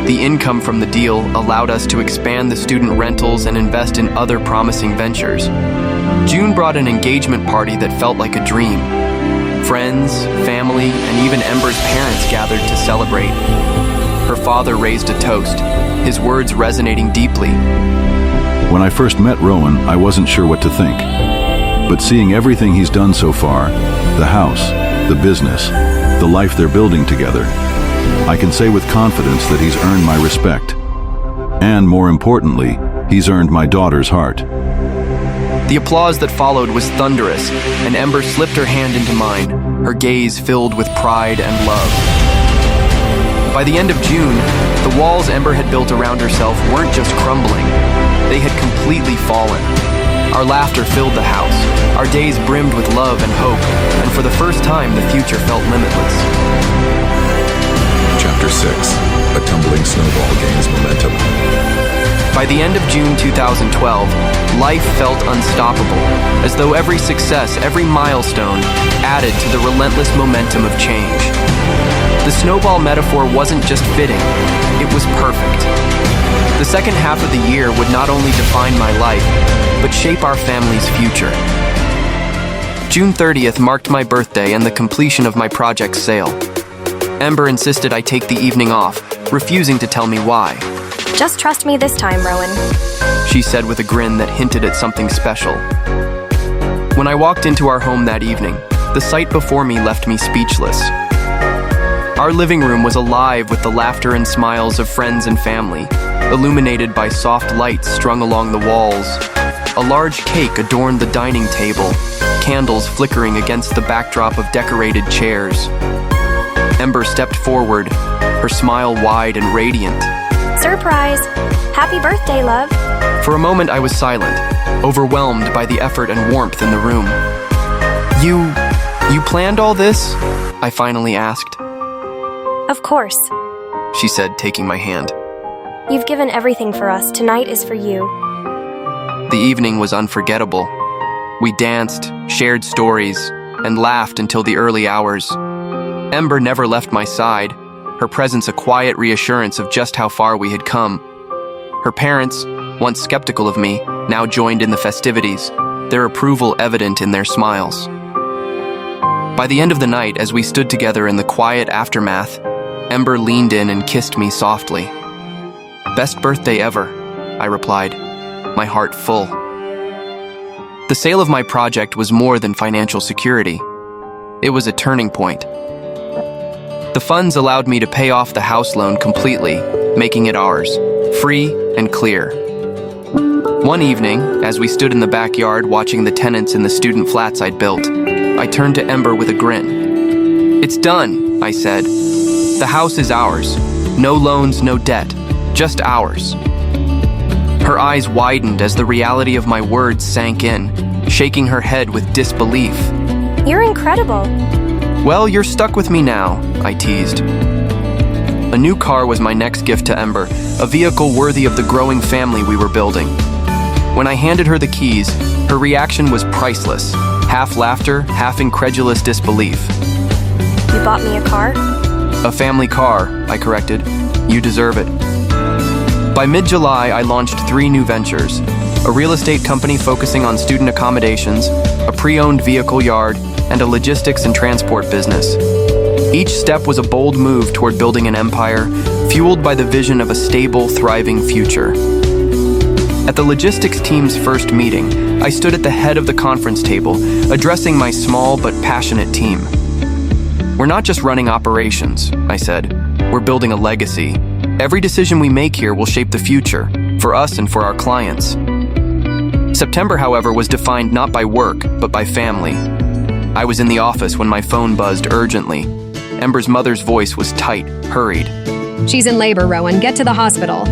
The income from the deal allowed us to expand the student rentals and invest in other promising ventures. June brought an engagement party that felt like a dream. Friends, family, and even Ember's parents gathered to celebrate. Her father raised a toast, his words resonating deeply. When I first met Rowan, I wasn't sure what to think. But seeing everything he's done so far, the house, the business, the life they're building together, I can say with confidence that he's earned my respect. And more importantly, he's earned my daughter's heart. The applause that followed was thunderous, and Ember slipped her hand into mine, her gaze filled with pride and love. By the end of June, the walls Ember had built around herself weren't just crumbling, they had completely fallen. Our laughter filled the house, our days brimmed with love and hope, and for the first time the future felt limitless. Chapter 6. A tumbling snowball gains momentum. By the end of June 2012, life felt unstoppable, as though every success, every milestone, added to the relentless momentum of change. The snowball metaphor wasn't just fitting, it was perfect. The second half of the year would not only define my life, but shape our family's future. June 30th marked my birthday and the completion of my project's sale. Ember insisted I take the evening off, refusing to tell me why. Just trust me this time, Rowan. She said with a grin that hinted at something special. When I walked into our home that evening, the sight before me left me speechless. Our living room was alive with the laughter and smiles of friends and family, illuminated by soft lights strung along the walls. A large cake adorned the dining table, candles flickering against the backdrop of decorated chairs. Ember stepped forward, her smile wide and radiant. Surprise! Happy birthday, love. For a moment I was silent, overwhelmed by the effort and warmth in the room. You planned all this? I finally asked. Of course. She said, taking my hand. You've given everything for us. Tonight is for you. The evening was unforgettable. We danced, shared stories, and laughed until the early hours. Ember never left my side, her presence a quiet reassurance of just how far we had come. Her parents, once skeptical of me, now joined in the festivities, their approval evident in their smiles. By the end of the night, as we stood together in the quiet aftermath, Ember leaned in and kissed me softly. "Best birthday ever," I replied, my heart full. The sale of my project was more than financial security. It was a turning point. The funds allowed me to pay off the house loan completely, making it ours, free and clear. One evening, as we stood in the backyard watching the tenants in the student flats I'd built, I turned to Ember with a grin. "It's done," I said. "The house is ours. No loans, no debt. Just ours." Her eyes widened as the reality of my words sank in, shaking her head with disbelief. You're incredible. "Well, you're stuck with me now," I teased. A new car was my next gift to Ember, a vehicle worthy of the growing family we were building. When I handed her the keys, her reaction was priceless, half laughter, half incredulous disbelief. You bought me a car? "A family car," I corrected. "You deserve it." By mid-July, I launched 3 new ventures: a real estate company focusing on student accommodations, a pre-owned vehicle yard, and a logistics and transport business. Each step was a bold move toward building an empire, fueled by the vision of a stable, thriving future. At the logistics team's first meeting, I stood at the head of the conference table, addressing my small but passionate team. "We're not just running operations," I said. "We're building a legacy. Every decision we make here will shape the future, for us and for our clients." September, however, was defined not by work, but by family. I was in the office when my phone buzzed urgently. Ember's mother's voice was tight, hurried. She's in labor, Rowan. Get to the hospital.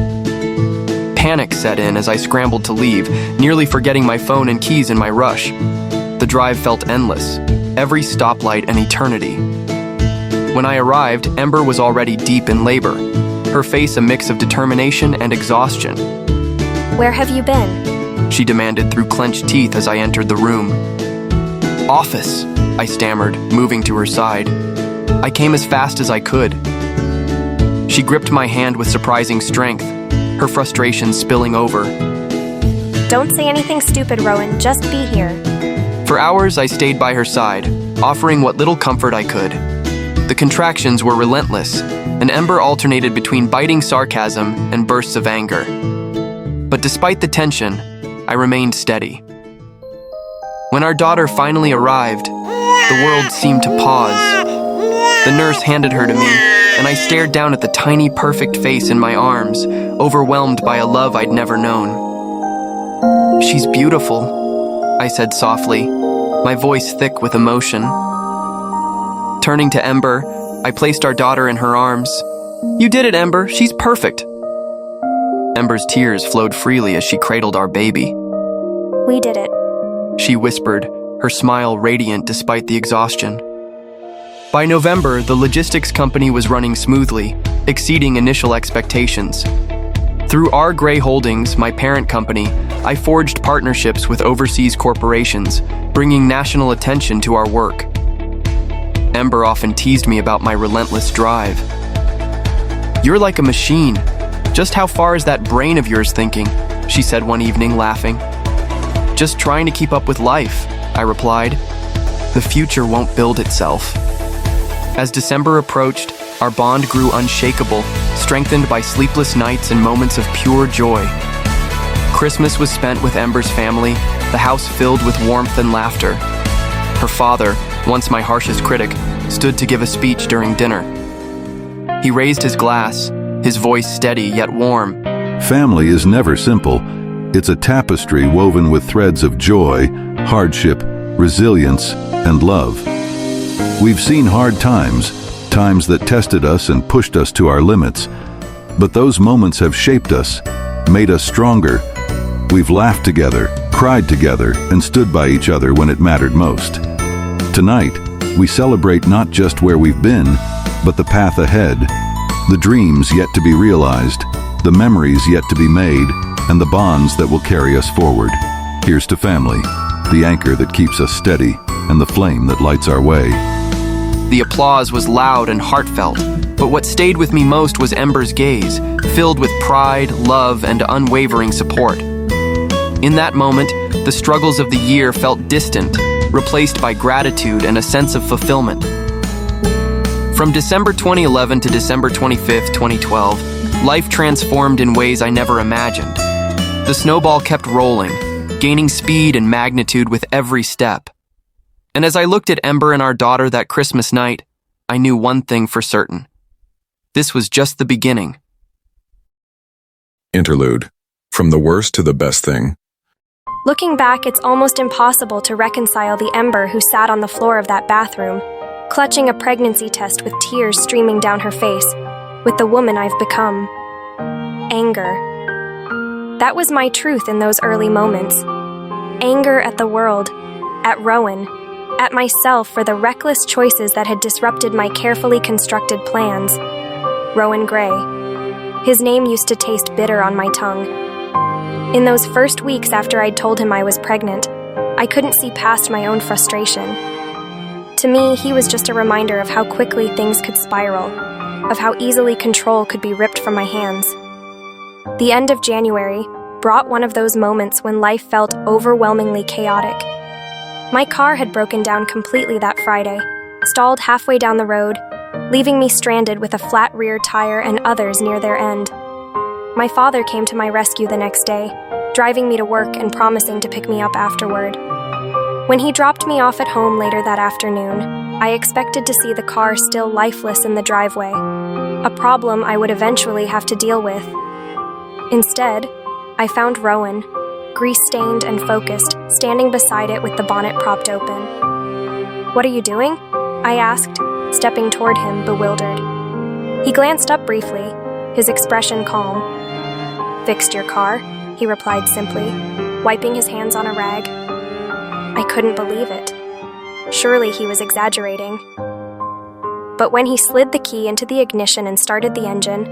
Panic set in as I scrambled to leave, nearly forgetting my phone and keys in my rush. The drive felt endless, every stoplight an eternity. When I arrived, Ember was already deep in labor, her face a mix of determination and exhaustion. Where have you been? She demanded through clenched teeth as I entered the room. Office, I stammered, moving to her side. I came as fast as I could. She gripped my hand with surprising strength, her frustration spilling over. Don't say anything stupid, Rowan. Just be here. For hours, I stayed by her side, offering what little comfort I could. The contractions were relentless, and Ember alternated between biting sarcasm and bursts of anger. But despite the tension, I remained steady. When our daughter finally arrived, the world seemed to pause. The nurse handed her to me, and I stared down at the tiny, perfect face in my arms, overwhelmed by a love I'd never known. "She's beautiful," I said softly, my voice thick with emotion. Turning to Ember, I placed our daughter in her arms. "You did it, Ember. She's perfect." Ember's tears flowed freely as she cradled our baby. "We did it." She whispered, her smile radiant despite the exhaustion. By November, the logistics company was running smoothly, exceeding initial expectations. Through Rowan Grey Holdings, my parent company, I forged partnerships with overseas corporations, bringing national attention to our work. Ember often teased me about my relentless drive. "You're like a machine. Just how far is that brain of yours thinking?" she said one evening, laughing. "Just trying to keep up with life," I replied. "The future won't build itself." As December approached, our bond grew unshakable, strengthened by sleepless nights and moments of pure joy. Christmas was spent with Ember's family, the house filled with warmth and laughter. Her father, once my harshest critic, stood to give a speech during dinner. He raised his glass, his voice steady yet warm. Family is never simple. It's a tapestry woven with threads of joy, hardship, resilience, and love. We've seen hard times, times that tested us and pushed us to our limits. But those moments have shaped us, made us stronger. We've laughed together, cried together, and stood by each other when it mattered most. Tonight, we celebrate not just where we've been, but the path ahead, the dreams yet to be realized, the memories yet to be made, and the bonds that will carry us forward. Here's to family, the anchor that keeps us steady, and the flame that lights our way. The applause was loud and heartfelt, but what stayed with me most was Ember's gaze, filled with pride, love, and unwavering support. In that moment, the struggles of the year felt distant, replaced by gratitude and a sense of fulfillment. From December 2011 to December 25, 2012, life transformed in ways I never imagined. The snowball kept rolling, gaining speed and magnitude with every step. And as I looked at Ember and our daughter that Christmas night, I knew one thing for certain. This was just the beginning. Interlude. From the worst to the best thing. Looking back, it's almost impossible to reconcile the Ember who sat on the floor of that bathroom, clutching a pregnancy test with tears streaming down her face, with the woman I've become. Anger. That was my truth in those early moments. Anger at the world, at Rowan, at myself for the reckless choices that had disrupted my carefully constructed plans. Rowan Grey. His name used to taste bitter on my tongue. In those first weeks after I'd told him I was pregnant, I couldn't see past my own frustration. To me, he was just a reminder of how quickly things could spiral, of how easily control could be ripped from my hands. The end of January brought one of those moments when life felt overwhelmingly chaotic. My car had broken down completely that Friday, stalled halfway down the road, leaving me stranded with a flat rear tire and others near their end. My father came to my rescue the next day, driving me to work and promising to pick me up afterward. When he dropped me off at home later that afternoon, I expected to see the car still lifeless in the driveway, a problem I would eventually have to deal with. Instead, I found Rowan, grease-stained and focused, standing beside it with the bonnet propped open. "What are you doing?" I asked, stepping toward him, bewildered. He glanced up briefly, his expression calm. "Fixed your car?" he replied simply, wiping his hands on a rag. I couldn't believe it. Surely he was exaggerating. But when he slid the key into the ignition and started the engine,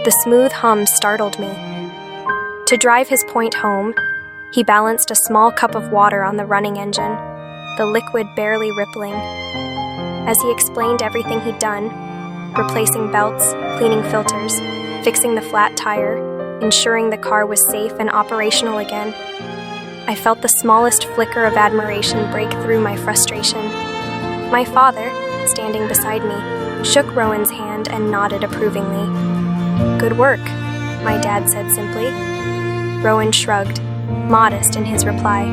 the smooth hum startled me. To drive his point home, he balanced a small cup of water on the running engine, the liquid barely rippling. As he explained everything he'd done, replacing belts, cleaning filters, fixing the flat tire, ensuring the car was safe and operational again, I felt the smallest flicker of admiration break through my frustration. My father, standing beside me, shook Rowan's hand and nodded approvingly. "Good work," my dad said simply. Rowan shrugged, modest in his reply.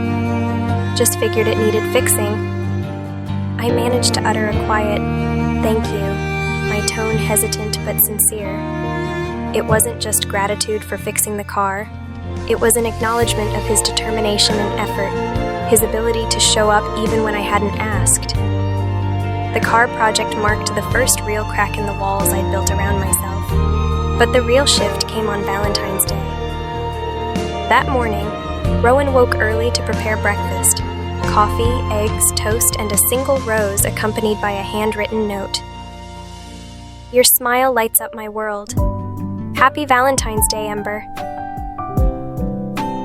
"Just figured it needed fixing." I managed to utter a quiet, "Thank you," my tone hesitant but sincere. It wasn't just gratitude for fixing the car. It was an acknowledgement of his determination and effort, his ability to show up even when I hadn't asked. The car project marked the first real crack in the walls I'd built around myself. But the real shift came on Valentine's Day. That morning, Rowan woke early to prepare breakfast. Coffee, eggs, toast, and a single rose accompanied by a handwritten note. "Your smile lights up my world. Happy Valentine's Day, Ember."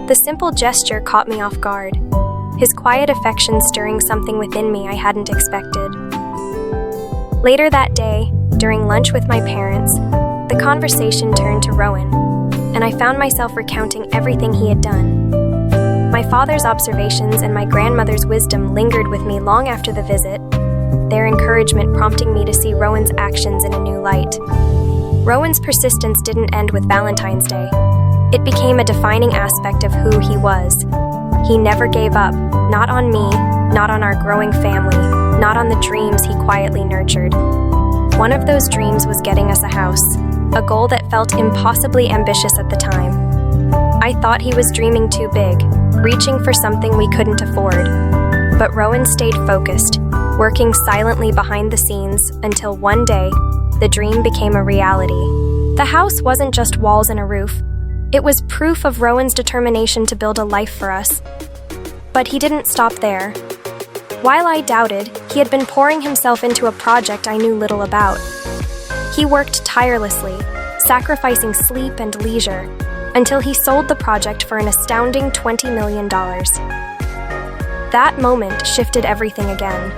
The simple gesture caught me off guard, his quiet affection stirring something within me I hadn't expected. Later that day, during lunch with my parents, the conversation turned to Rowan, and I found myself recounting everything he had done. My father's observations and my grandmother's wisdom lingered with me long after the visit, their encouragement prompting me to see Rowan's actions in a new light. Rowan's persistence didn't end with Valentine's Day. It became a defining aspect of who he was. He never gave up, not on me, not on our growing family, not on the dreams he quietly nurtured. One of those dreams was getting us a house, a goal that felt impossibly ambitious at the time. I thought he was dreaming too big, reaching for something we couldn't afford. But Rowan stayed focused, working silently behind the scenes until one day, the dream became a reality. The house wasn't just walls and a roof. It was proof of Rowan's determination to build a life for us. But he didn't stop there. While I doubted, he had been pouring himself into a project I knew little about. He worked tirelessly, sacrificing sleep and leisure, until he sold the project for an astounding $20 million. That moment shifted everything again.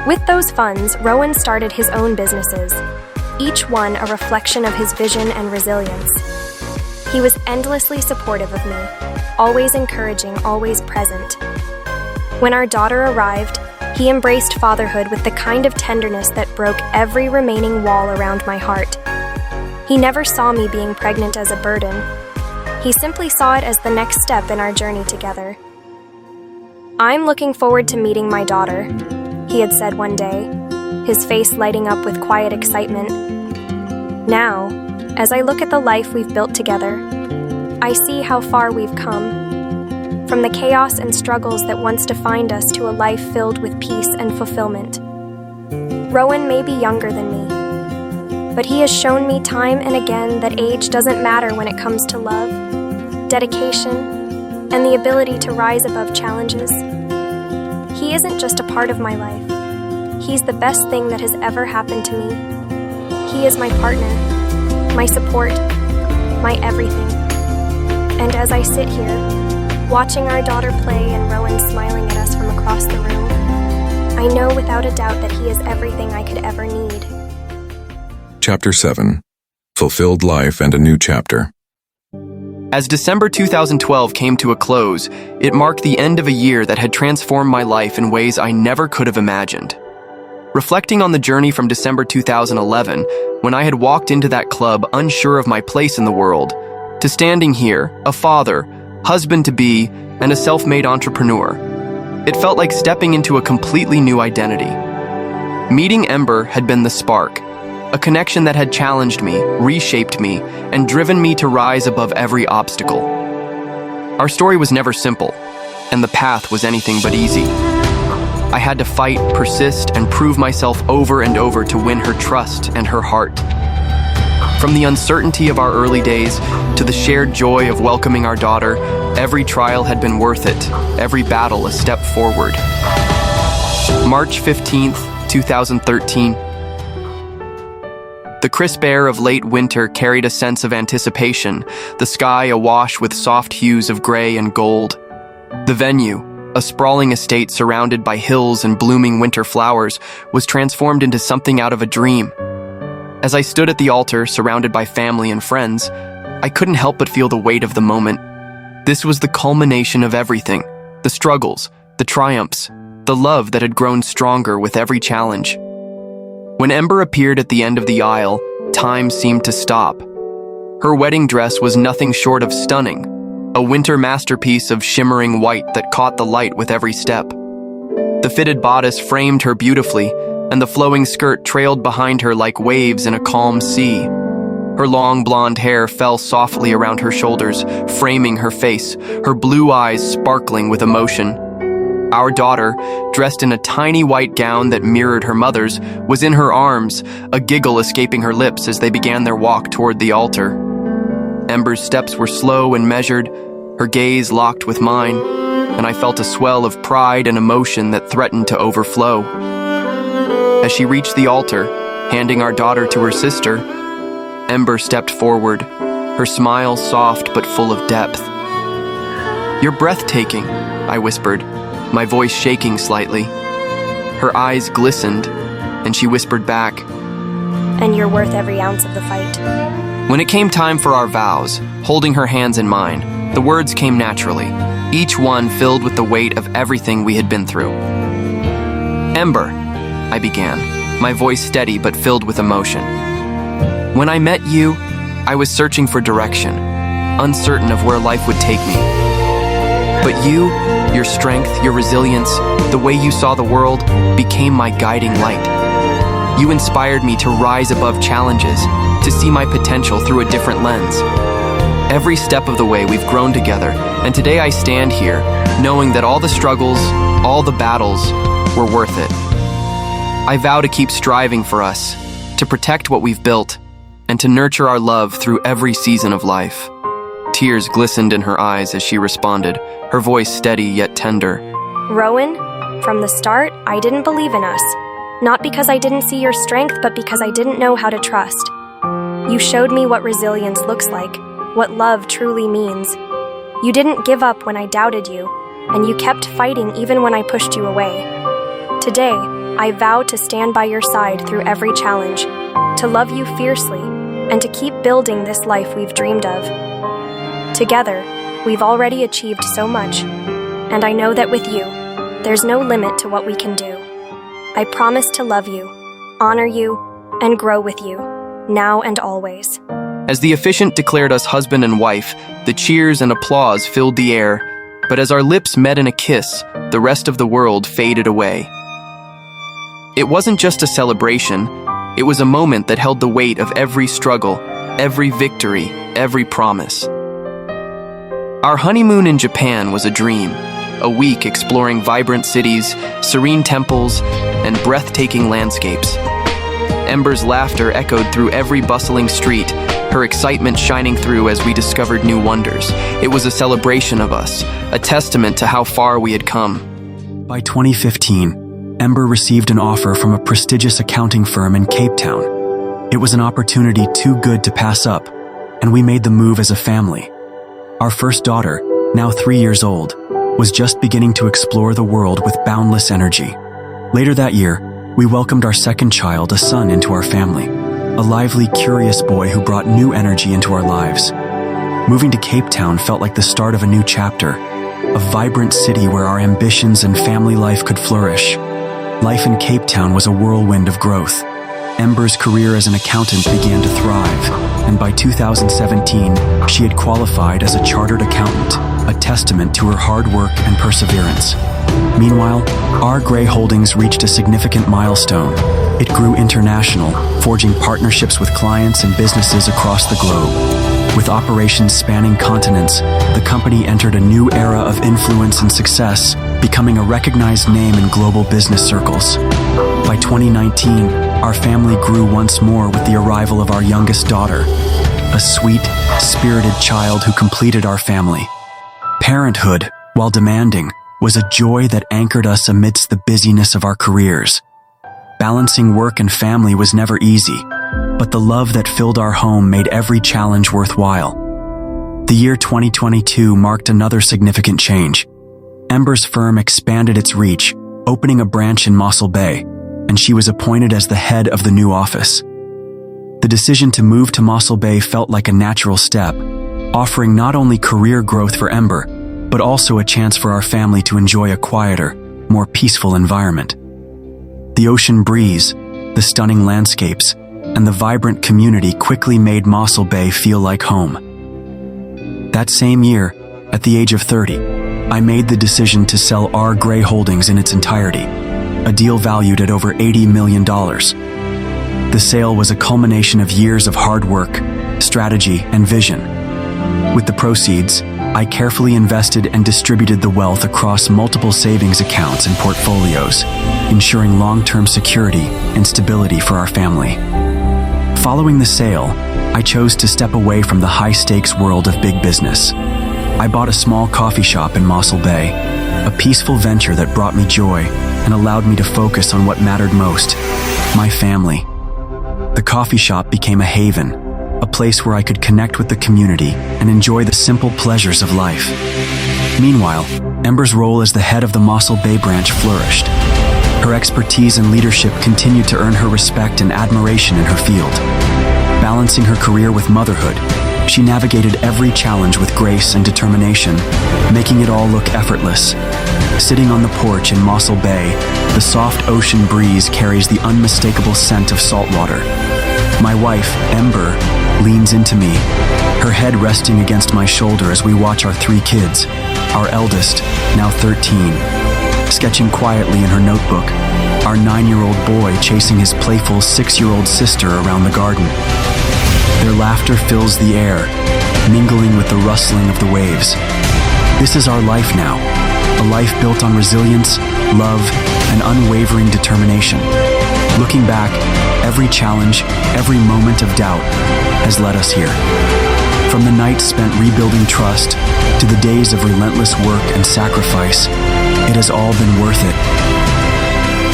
With those funds, Rowan started his own businesses, each one a reflection of his vision and resilience. He was endlessly supportive of me, always encouraging, always present. When our daughter arrived, he embraced fatherhood with the kind of tenderness that broke every remaining wall around my heart. He never saw me being pregnant as a burden. He simply saw it as the next step in our journey together. "I'm looking forward to meeting my daughter," he had said one day, his face lighting up with quiet excitement. Now, as I look at the life we've built together, I see how far we've come. From the chaos and struggles that once defined us to a life filled with peace and fulfillment. Rowan may be younger than me, but he has shown me time and again that age doesn't matter when it comes to love, dedication, and the ability to rise above challenges. He isn't just a part of my life. He's the best thing that has ever happened to me. He is my partner, my support, my everything. And as I sit here, watching our daughter play and Rowan smiling at us from across the room, I know without a doubt that he is everything I could ever need. Chapter 7. Fulfilled Life and a New Chapter. As December 2012 came to a close, it marked the end of a year that had transformed my life in ways I never could have imagined. Reflecting on the journey from December 2011, when I had walked into that club unsure of my place in the world, to standing here, a father, husband-to-be, and a self-made entrepreneur, it felt like stepping into a completely new identity. Meeting Ember had been the spark, a connection that had challenged me, reshaped me, and driven me to rise above every obstacle. Our story was never simple, and the path was anything but easy. I had to fight, persist, and prove myself over and over to win her trust and her heart. From the uncertainty of our early days to the shared joy of welcoming our daughter, every trial had been worth it, every battle a step forward. March 15th, 2013. The crisp air of late winter carried a sense of anticipation, the sky awash with soft hues of gray and gold. The venue, A sprawling estate surrounded by hills and blooming winter flowers was transformed into something out of a dream. As I stood at the altar, surrounded by family and friends, I couldn't help but feel the weight of the moment. This was the culmination of everything: the struggles, the triumphs, the love that had grown stronger with every challenge. When Ember appeared at the end of the aisle, time seemed to stop. Her wedding dress was nothing short of stunning, a winter masterpiece of shimmering white that caught the light with every step. The fitted bodice framed her beautifully, and the flowing skirt trailed behind her like waves in a calm sea. Her long blonde hair fell softly around her shoulders, framing her face, her blue eyes sparkling with emotion. Our daughter, dressed in a tiny white gown that mirrored her mother's, was in her arms, a giggle escaping her lips as they began their walk toward the altar. Ember's steps were slow and measured, her gaze locked with mine, and I felt a swell of pride and emotion that threatened to overflow. As she reached the altar, handing our daughter to her sister, Ember stepped forward, her smile soft but full of depth. "You're breathtaking," I whispered, my voice shaking slightly. Her eyes glistened, and she whispered back, "And you're worth every ounce of the fight." When it came time for our vows, holding her hands in mine, the words came naturally, each one filled with the weight of everything we had been through. "Ember," I began, my voice steady but filled with emotion. "When I met you, I was searching for direction, uncertain of where life would take me. But you, your strength, your resilience, the way you saw the world, became my guiding light. You inspired me to rise above challenges, to see my potential through a different lens. Every step of the way we've grown together, and today I stand here, knowing that all the struggles, all the battles, were worth it. I vow to keep striving for us, to protect what we've built, and to nurture our love through every season of life." Tears glistened in her eyes as she responded, her voice steady yet tender. "Rowan, from the start, I didn't believe in us. Not because I didn't see your strength, but because I didn't know how to trust. You showed me what resilience looks like, what love truly means. You didn't give up when I doubted you, and you kept fighting even when I pushed you away. Today, I vow to stand by your side through every challenge, to love you fiercely, and to keep building this life we've dreamed of. Together, we've already achieved so much, and I know that with you, there's no limit to what we can do. I promise to love you, honor you, and grow with you, now and always." As the officiant declared us husband and wife, the cheers and applause filled the air, but as our lips met in a kiss, the rest of the world faded away. It wasn't just a celebration, it was a moment that held the weight of every struggle, every victory, every promise. Our honeymoon in Japan was a dream, a week exploring vibrant cities, serene temples, and breathtaking landscapes. Ember's laughter echoed through every bustling street, her excitement shining through as we discovered new wonders. It was a celebration of us, a testament to how far we had come. By 2015, Ember received an offer from a prestigious accounting firm in Cape Town. It was an opportunity too good to pass up, and we made the move as a family. Our first daughter, now 3 years old, was just beginning to explore the world with boundless energy. Later that year, we welcomed our second child, a son, into our family, a lively, curious boy who brought new energy into our lives. Moving to Cape Town felt like the start of a new chapter, a vibrant city where our ambitions and family life could flourish. Life in Cape Town was a whirlwind of growth. Ember's career as an accountant began to thrive, and by 2017, she had qualified as a chartered accountant, a testament to her hard work and perseverance. Meanwhile, our Grey Holdings reached a significant milestone. It grew international, forging partnerships with clients and businesses across the globe. With operations spanning continents, the company entered a new era of influence and success, becoming a recognized name in global business circles. By 2019, our family grew once more with the arrival of our youngest daughter, a sweet, spirited child who completed our family. Parenthood, while demanding, was a joy that anchored us amidst the busyness of our careers. Balancing work and family was never easy, but the love that filled our home made every challenge worthwhile. The year 2022 marked another significant change. Ember's firm expanded its reach, opening a branch in Mossel Bay, and she was appointed as the head of the new office. The decision to move to Mossel Bay felt like a natural step, offering not only career growth for Ember, but also a chance for our family to enjoy a quieter, more peaceful environment. The ocean breeze, the stunning landscapes, and the vibrant community quickly made Mossel Bay feel like home. That same year, at the age of 30, I made the decision to sell Rowan Grey Holdings in its entirety, a deal valued at over $80 million. The sale was a culmination of years of hard work, strategy, and vision. With the proceeds, I carefully invested and distributed the wealth across multiple savings accounts and portfolios, ensuring long-term security and stability for our family. Following the sale, I chose to step away from the high-stakes world of big business. I bought a small coffee shop in Mossel Bay, a peaceful venture that brought me joy and allowed me to focus on what mattered most, my family. The coffee shop became a haven, a place where I could connect with the community and enjoy the simple pleasures of life. Meanwhile, Ember's role as the head of the Mossel Bay branch flourished. Her expertise and leadership continued to earn her respect and admiration in her field. Balancing her career with motherhood, she navigated every challenge with grace and determination, making it all look effortless. Sitting on the porch in Mossel Bay, the soft ocean breeze carries the unmistakable scent of salt water. My wife, Ember, leans into me, her head resting against my shoulder as we watch our 3 kids, our eldest, now 13, sketching quietly in her notebook, our 9-year-old boy chasing his playful 6-year-old sister around the garden. Their laughter fills the air, mingling with the rustling of the waves. This is our life now, a life built on resilience, love, and unwavering determination. Looking back, every challenge, every moment of doubt has led us here. From the nights spent rebuilding trust to the days of relentless work and sacrifice, it has all been worth it.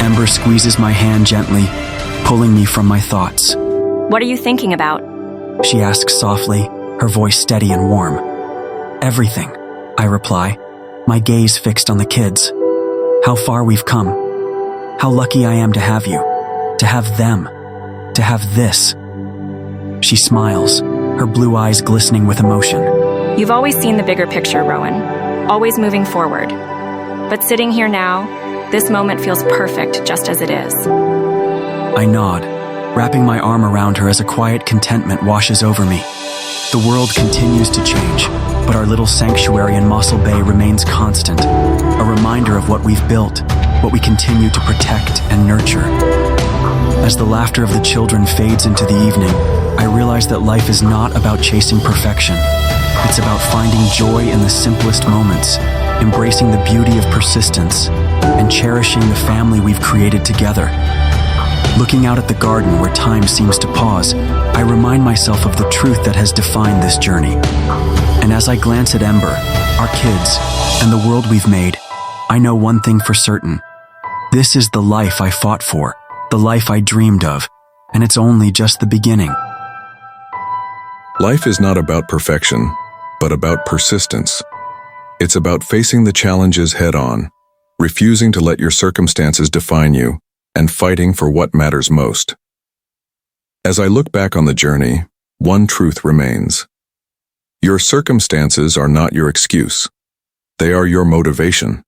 Ember squeezes my hand gently, pulling me from my thoughts. What are you thinking about? She asks softly, her voice steady and warm. Everything, I reply, my gaze fixed on the kids. How far we've come. How lucky I am to have you, to have them, to have this. She smiles, her blue eyes glistening with emotion. You've always seen the bigger picture, Rowan, always moving forward. But sitting here now, this moment feels perfect just as it is. I nod, wrapping my arm around her as a quiet contentment washes over me. The world continues to change, but our little sanctuary in Mossel Bay remains constant, a reminder of what we've built, what we continue to protect and nurture. As the laughter of the children fades into the evening, I realize that life is not about chasing perfection. It's about finding joy in the simplest moments, embracing the beauty of persistence, and cherishing the family we've created together. Looking out at the garden where time seems to pause, I remind myself of the truth that has defined this journey. And as I glance at Ember, our kids, and the world we've made, I know one thing for certain. This is the life I fought for, the life I dreamed of, and it's only just the beginning. Life is not about perfection, but about persistence. It's about facing the challenges head-on, refusing to let your circumstances define you, and fighting for what matters most. As I look back on the journey, one truth remains. Your circumstances are not your excuse. They are your motivation.